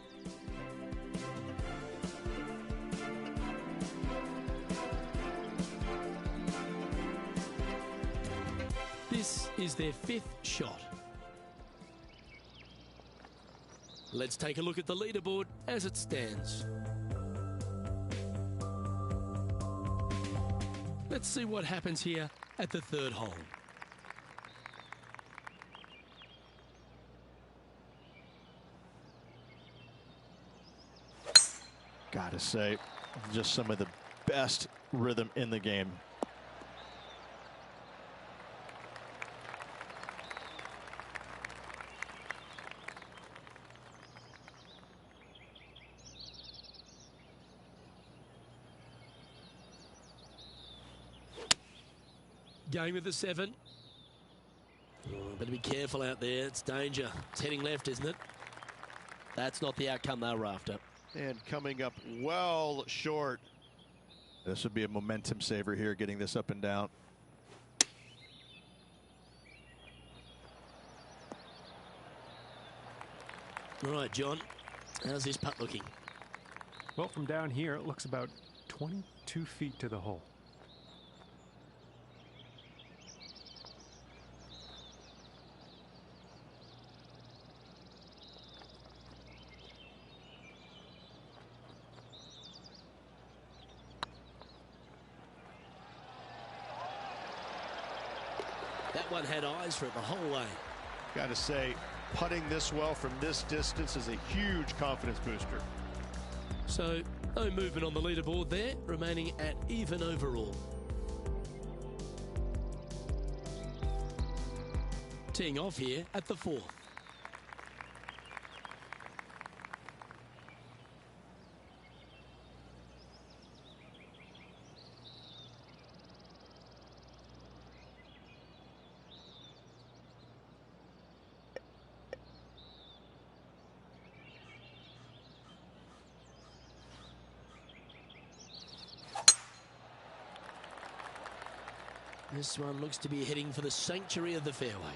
This is their 5th shot. Let's take a look at the leaderboard as it stands. Let's see what happens here at the 3rd hole. Gotta say, just some of the best rhythm in the game. Going with the 7. Oh, better be careful out there. It's danger. It's heading left, isn't it? That's not the outcome they were after. And coming up well short. This would be a momentum saver here, getting this up and down. All right, John. How's this putt looking? Well, from down here, it looks about 22 feet to the hole. That one had eyes for it the whole way. Got to say, putting this well from this distance is a huge confidence booster. So, no movement on the leaderboard there, remaining at even overall. Teeing off here at the 4th. This one looks to be heading for the sanctuary of the fairway.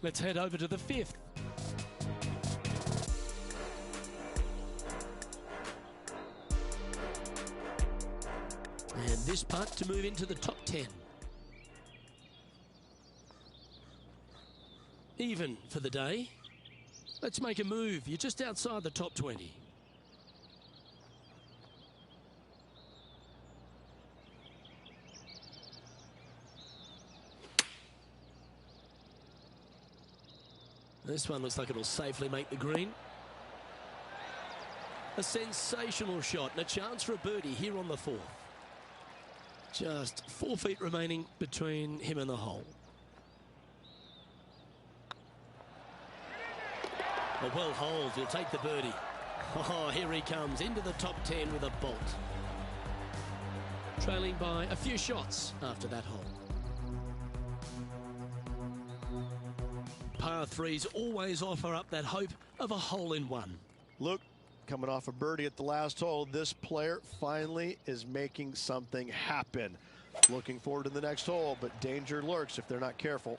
Let's head over to the 5th. And this putt to move into the top 10. Even for the day. Let's make a move. You're just outside the top 20. This one looks like it'll safely make the green. A sensational shot and a chance for a birdie here on the 4th. Just 4 feet remaining between him and the hole. A well holed, he'll take the birdie. Oh, here he comes into the top 10 with a bolt. Trailing by a few shots after that hole. Par 3s always offer up that hope of a hole in one. Look, coming off a birdie at the last hole. This player finally is making something happen. Looking forward to the next hole, but danger lurks if they're not careful.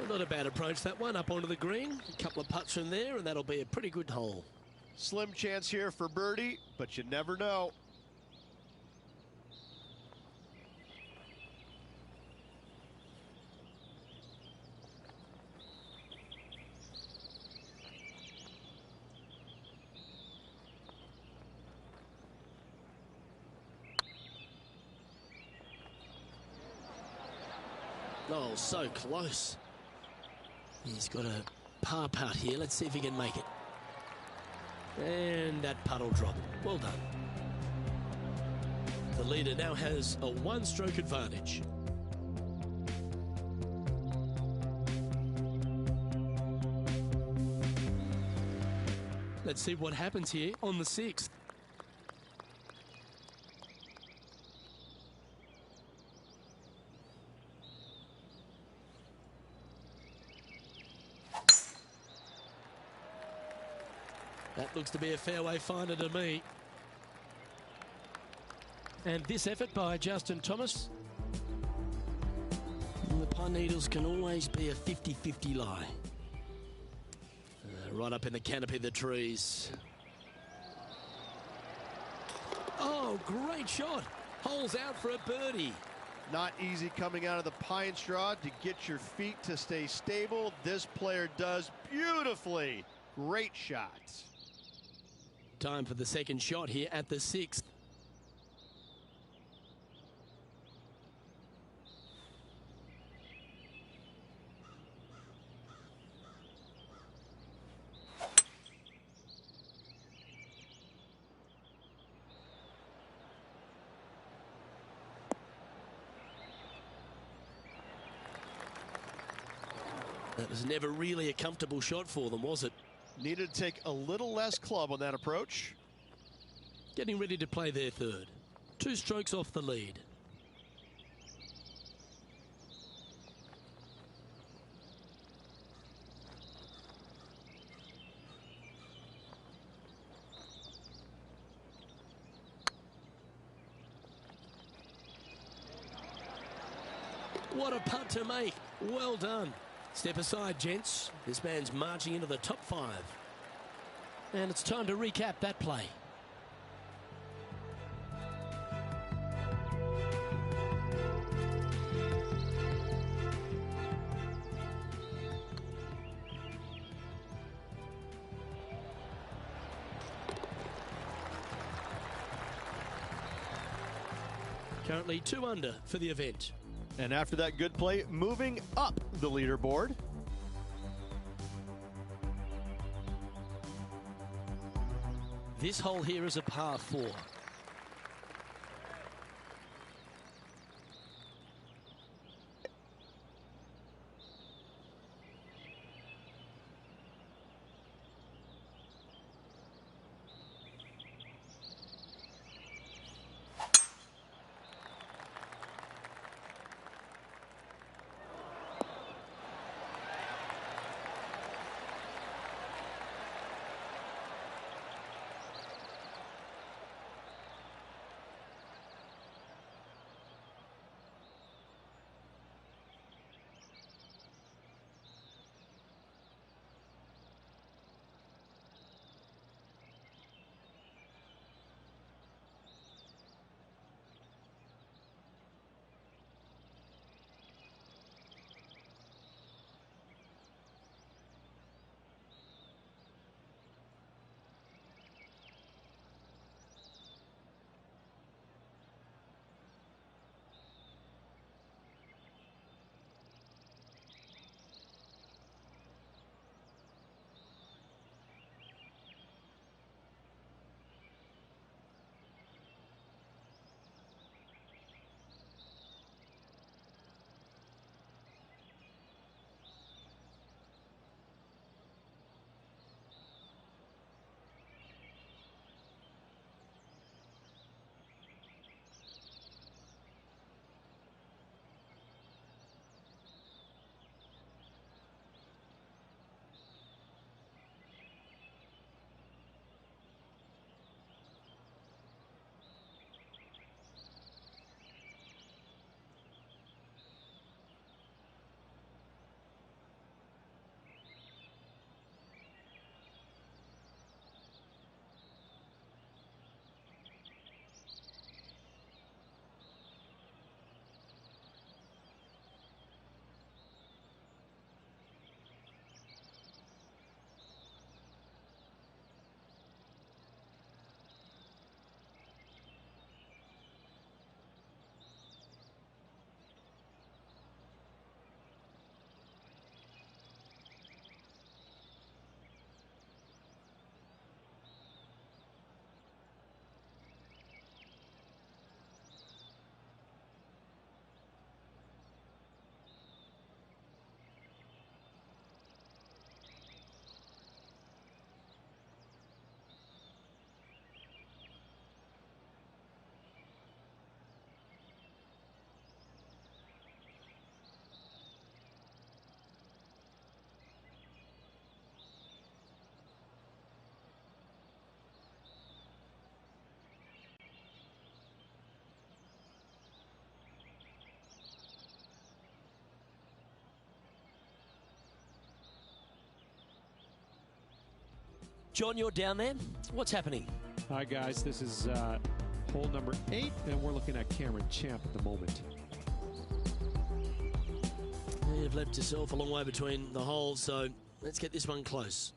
Not a bad approach, that one, up onto the green. A couple of putts from there, and that'll be a pretty good hole. Slim chance here for birdie, but you never know. Oh, so close. He's got a par putt here. Let's see if he can make it. And that putt will drop. Well done. The leader now has a one-stroke advantage. Let's see what happens here on the 6th. That looks to be a fairway finder to me. And this effort by Justin Thomas. The pine needles can always be a 50-50 lie. Right up in the canopy of the trees. Oh, great shot. Holes out for a birdie. Not easy coming out of the pine straw to get your feet to stay stable. This player does beautifully. Great shots. Time for the second shot here at the 6th. That was never really a comfortable shot for them, was it? Needed to take a little less club on that approach. Getting ready to play their third. 2 strokes off the lead. What a putt to make. Well done. Step aside, gents. This man's marching into the top 5. And it's time to recap that play. Currently 2 under for the event. And after that good play, moving up the leaderboard. This hole here is a par 4. John, you're down there. What's happening? Hi, guys. This is hole number 8, and we're looking at Cameron Champ at the moment. You've left yourself a long way between the holes, so let's get this one close.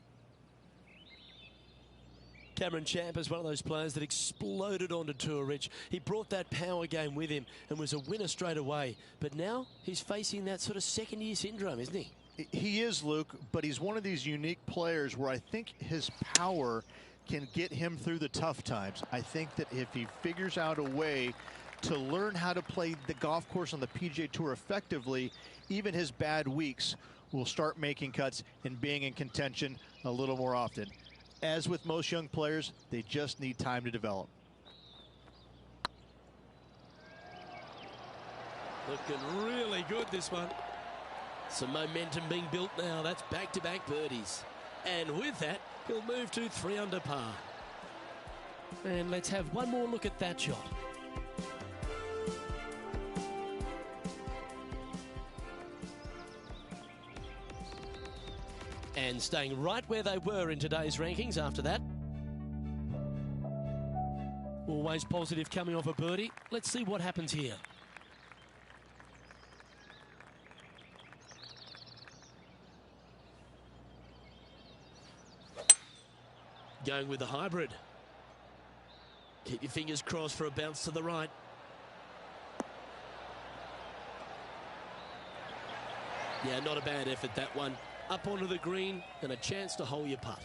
Cameron Champ is one of those players that exploded onto tour, Rich. He brought that power game with him and was a winner straight away. But now he's facing that sort of second-year syndrome, isn't he? He is, Luke, but he's one of these unique players where I think his power can get him through the tough times. I think that if he figures out a way to learn how to play the golf course on the PGA Tour effectively, even his bad weeks will start making cuts and being in contention a little more often. As with most young players, they just need time to develop. Looking really good, this one. Some momentum being built now. That's back-to-back birdies. And with that, he'll move to 3 under par. And let's have one more look at that shot. And staying right where they were in today's rankings after that. Always positive coming off a birdie. Let's see what happens here. Going with the hybrid. Keep your fingers crossed for a bounce to the right. Yeah, not a bad effort, that one. Up onto the green and a chance to hole your putt.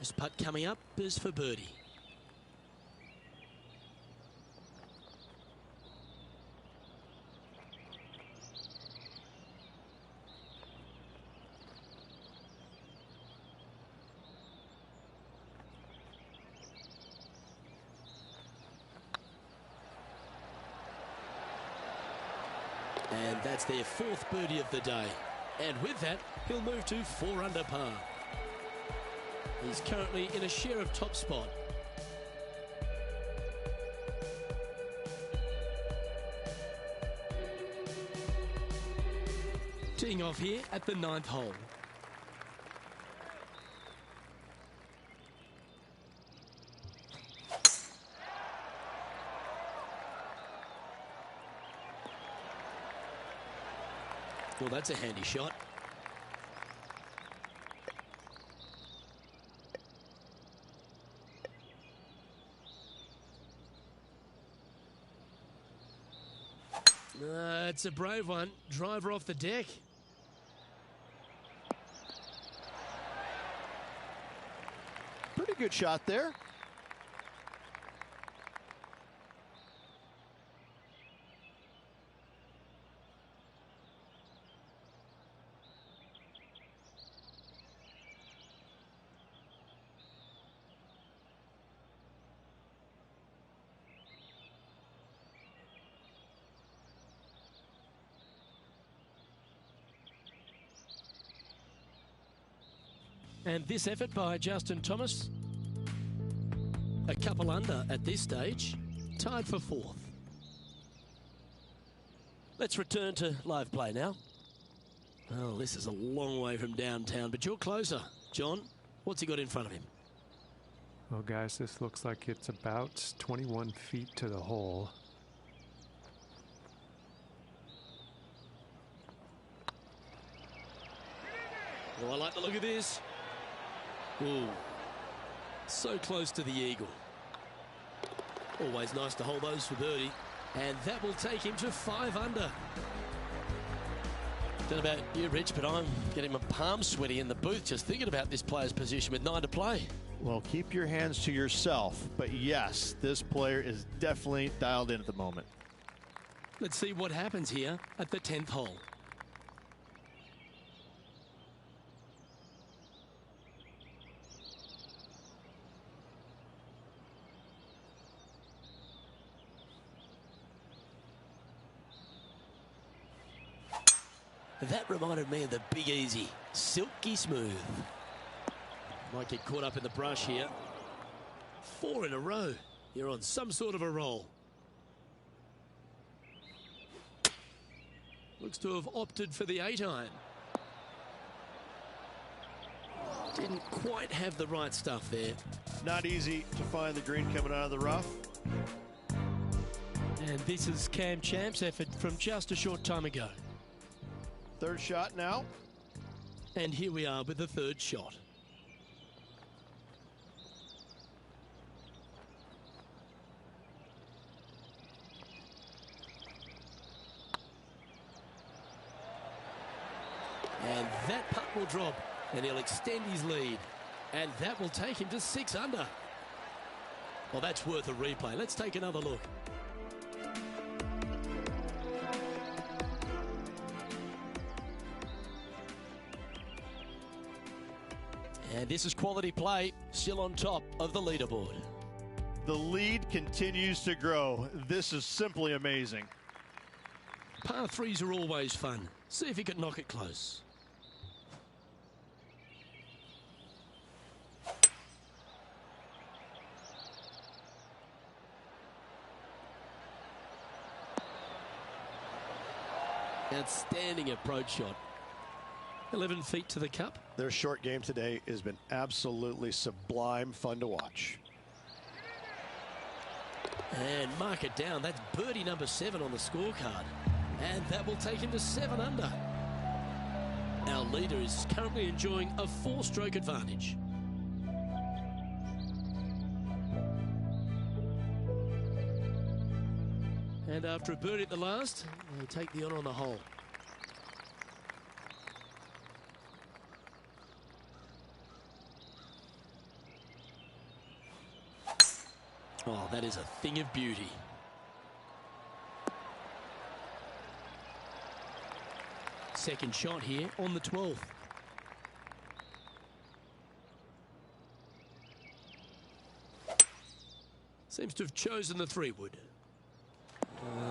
This putt coming up is for birdie. And that's their 4th birdie of the day. And with that, he'll move to 4 under par. He's currently in a share of top spot. Teeing off here at the 9th hole. Well, that's a handy shot. It's a brave one. Driver off the deck. Pretty good shot there. And this effort by Justin Thomas, a couple under at this stage, tied for 4th. Let's return to live play now. Oh, this is a long way from downtown, but you're closer. John, what's he got in front of him? Well, guys, this looks like it's about 21 feet to the hole. Oh, I like the look of this. Ooh, so close to the eagle. Always nice to hold those for birdie. And that will take him to 5 under. Don't know about you, Rich, but I'm getting my palms sweaty in the booth just thinking about this player's position with 9 to play. Well, keep your hands to yourself. But yes, this player is definitely dialed in at the moment. Let's see what happens here at the 10th hole. That reminded me of the Big Easy. Silky smooth. Might get caught up in the brush here. 4 in a row. You're on some sort of a roll. Looks to have opted for the 8 iron. Didn't quite have the right stuff there. Not easy to find the green coming out of the rough. And this is Cam Champ's effort from just a short time ago. Third shot now. And here we are with the third shot. And that putt will drop, and he'll extend his lead. And that will take him to 6 under. Well, that's worth a replay. Let's take another look. And this is quality play, still on top of the leaderboard. The lead continues to grow. This is simply amazing. Par threes are always fun. See if he can knock it close. Outstanding approach shot. 11 feet to the cup. Their short game today has been absolutely sublime fun to watch. And mark it down. That's birdie number 7 on the scorecard. And that will take him to 7 under. Our leader is currently enjoying a 4-stroke advantage. And after a birdie at the last, they take the honour on the hole. Oh, that is a thing of beauty. Second shot here on the 12th. Seems to have chosen the 3-wood.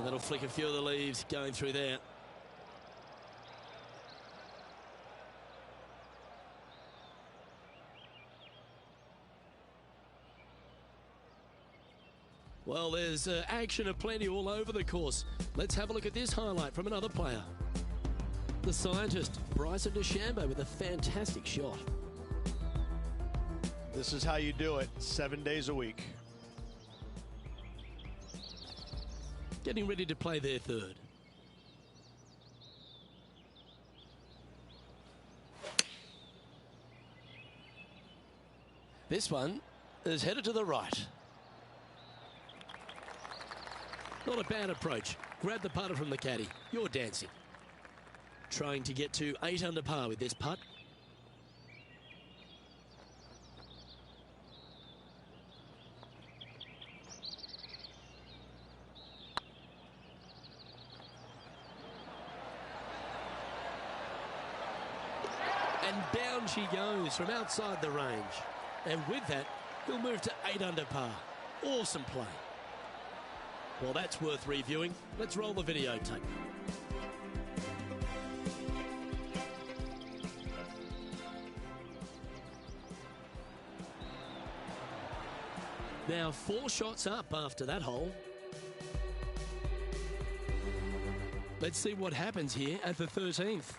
That'll flick a few of the leaves going through there. Well, there's action aplenty all over the course. Let's have a look at this highlight from another player. The scientist, Bryson DeChambeau, with a fantastic shot. This is how you do it 7 days a week. Getting ready to play their third. This one is headed to the right. Not a bad approach. Grab the putter from the caddy. You're dancing. Trying to get to 8 under par with this putt. And down she goes from outside the range. And with that, he'll move to 8 under par. Awesome play. Well, that's worth reviewing. Let's roll the videotape. Now 4 shots up after that hole. Let's see what happens here at the 13th.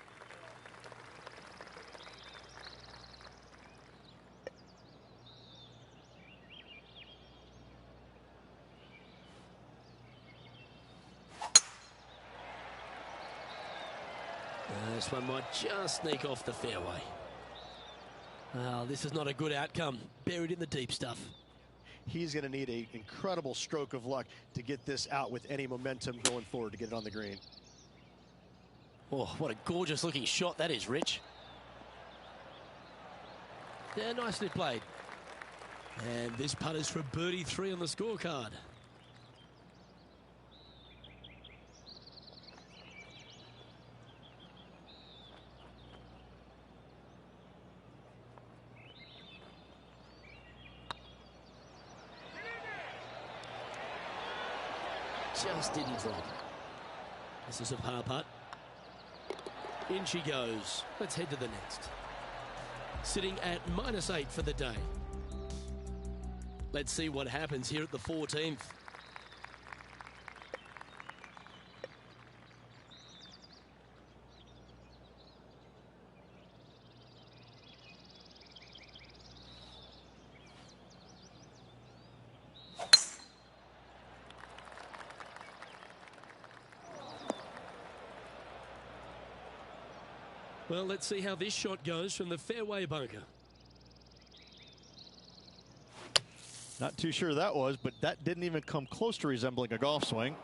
This one might just sneak off the fairway. This is not a good outcome. Buried in the deep stuff. He's going to need an incredible stroke of luck to get this out with any momentum going forward to get it on the green. Oh, what a gorgeous looking shot that is, Rich. Yeah, nicely played. And this putt is for birdie 3 on the scorecard. Just didn't drop. This is a par putt. In she goes. Let's head to the next. Sitting at -8 for the day. Let's see what happens here at the 14th. Well, let's see how this shot goes from the fairway bunker. Not too sure that was, but that didn't even come close to resembling a golf swing.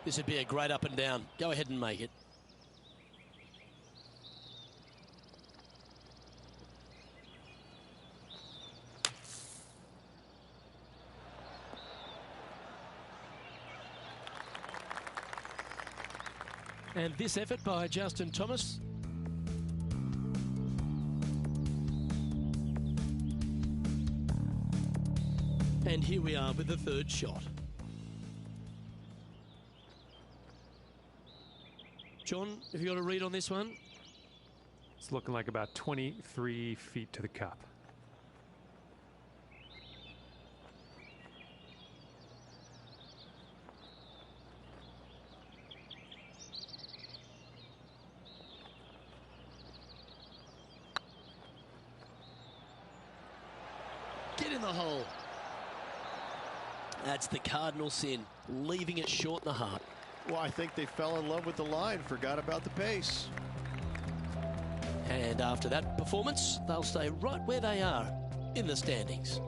This would be a great up and down. Go ahead and make it. And this effort by Justin Thomas. And here we are with the third shot. John, have you got a read on this one? It's looking like about 23 feet to the cup. Get in the hole. That's the cardinal sin, leaving it short in the heart. Well, I think they fell in love with the line, forgot about the pace. And after that performance, they'll stay right where they are in the standings.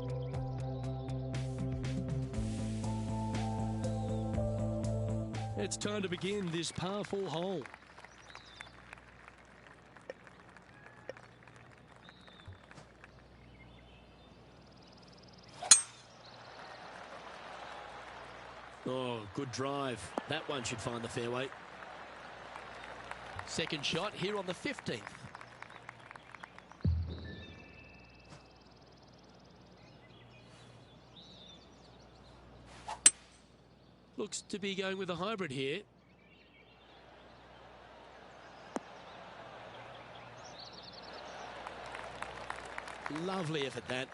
It's time to begin this par 4 hole. Oh, good drive. That one should find the fairway. Second shot here on the 15th. Looks to be going with a hybrid here. Lovely effort that.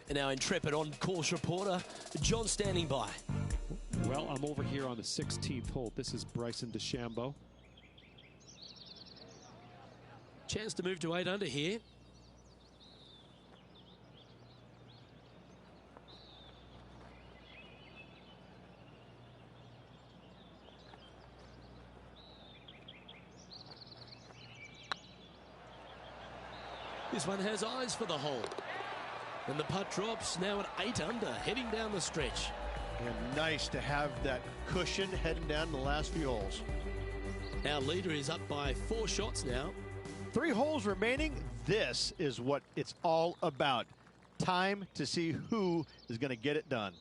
And our intrepid on-course reporter, John, standing by. Well, I'm over here on the 16th hole. This is Bryson DeChambeau. Chance to move to 8 under here. This one has eyes for the hole. And the putt drops now at 8 under, heading down the stretch. And nice to have that cushion heading down the last few holes. Our leader is up by 4 shots now. 3 holes remaining. This is what it's all about. Time to see who is going to get it done.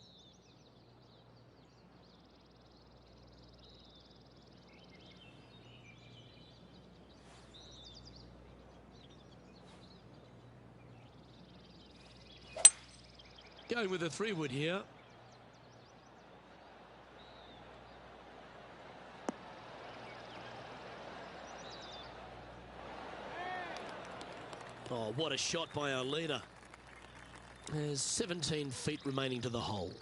Going with a 3-wood here. Oh, what a shot by our leader. There's 17 feet remaining to the hole.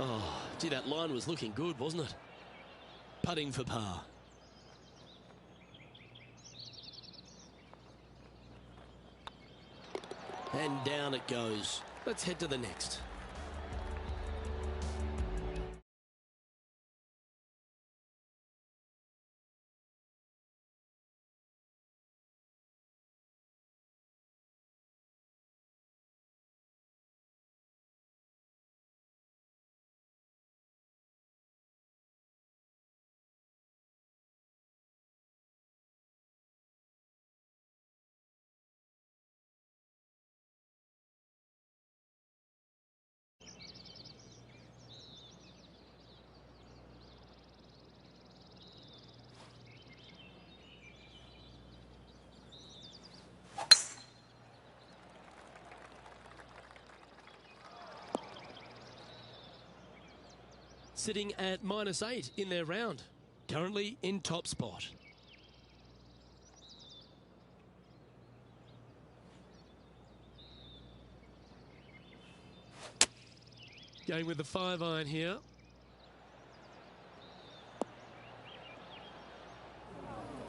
Oh, gee, that line was looking good, wasn't it? Putting for par. And down it goes. Let's head to the next. Sitting at -8 in their round. Currently in top spot. Going with the 5-iron here.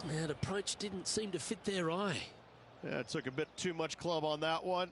And approach didn't seem to fit their eye. Yeah, it took a bit too much club on that one.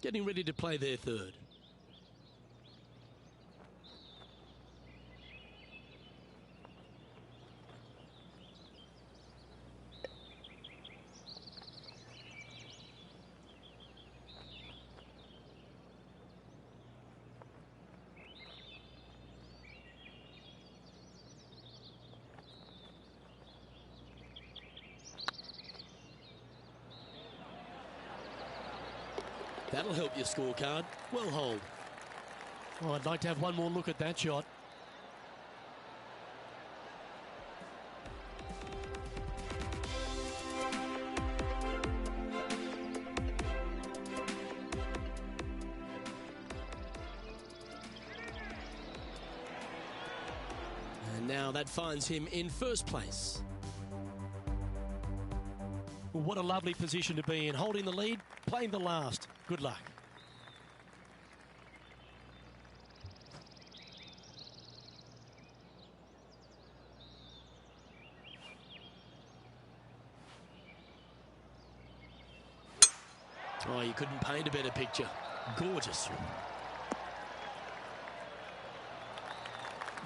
Getting ready to play their third. That'll help your scorecard. Well hold. Oh, I'd like to have one more look at that shot. And now that finds him in first place. What a lovely position to be in, holding the lead, playing the last. Good luck. Oh, you couldn't paint a better picture. Gorgeous.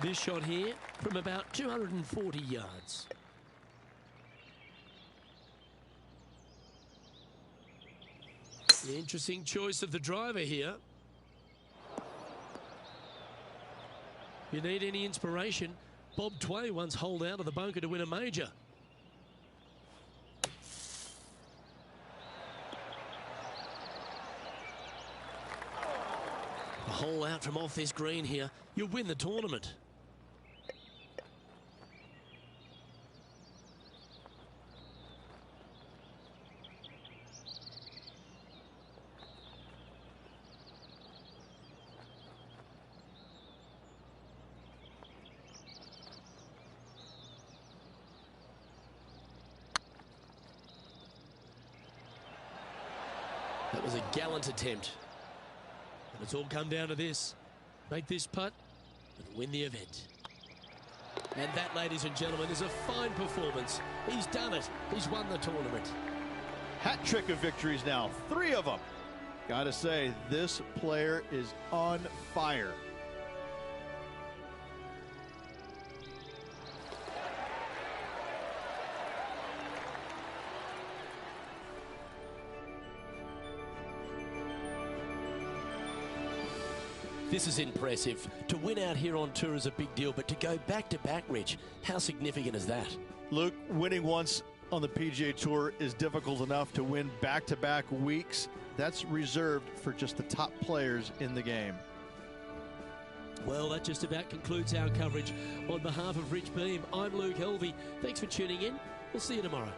This shot here from about 240 yards. The interesting choice of the driver here. You need any inspiration? Bob Tway once holed out of the bunker to win a major. A hole out from off this green here. You'll win the tournament. That was a gallant attempt. And it's all come down to this. Make this putt and win the event. And that, ladies and gentlemen, is a fine performance. He's done it. He's won the tournament. Hat trick of victories now. 3 of them. Gotta say, this player is on fire. This is impressive. To win out here on tour is a big deal, but to go back-to-back, Rich, how significant is that? Luke, winning once on the PGA Tour is difficult enough. To win back-to-back weeks, that's reserved for just the top players in the game. Well, that just about concludes our coverage. On behalf of Rich Beam, I'm Luke Helvey. Thanks for tuning in. We'll see you tomorrow.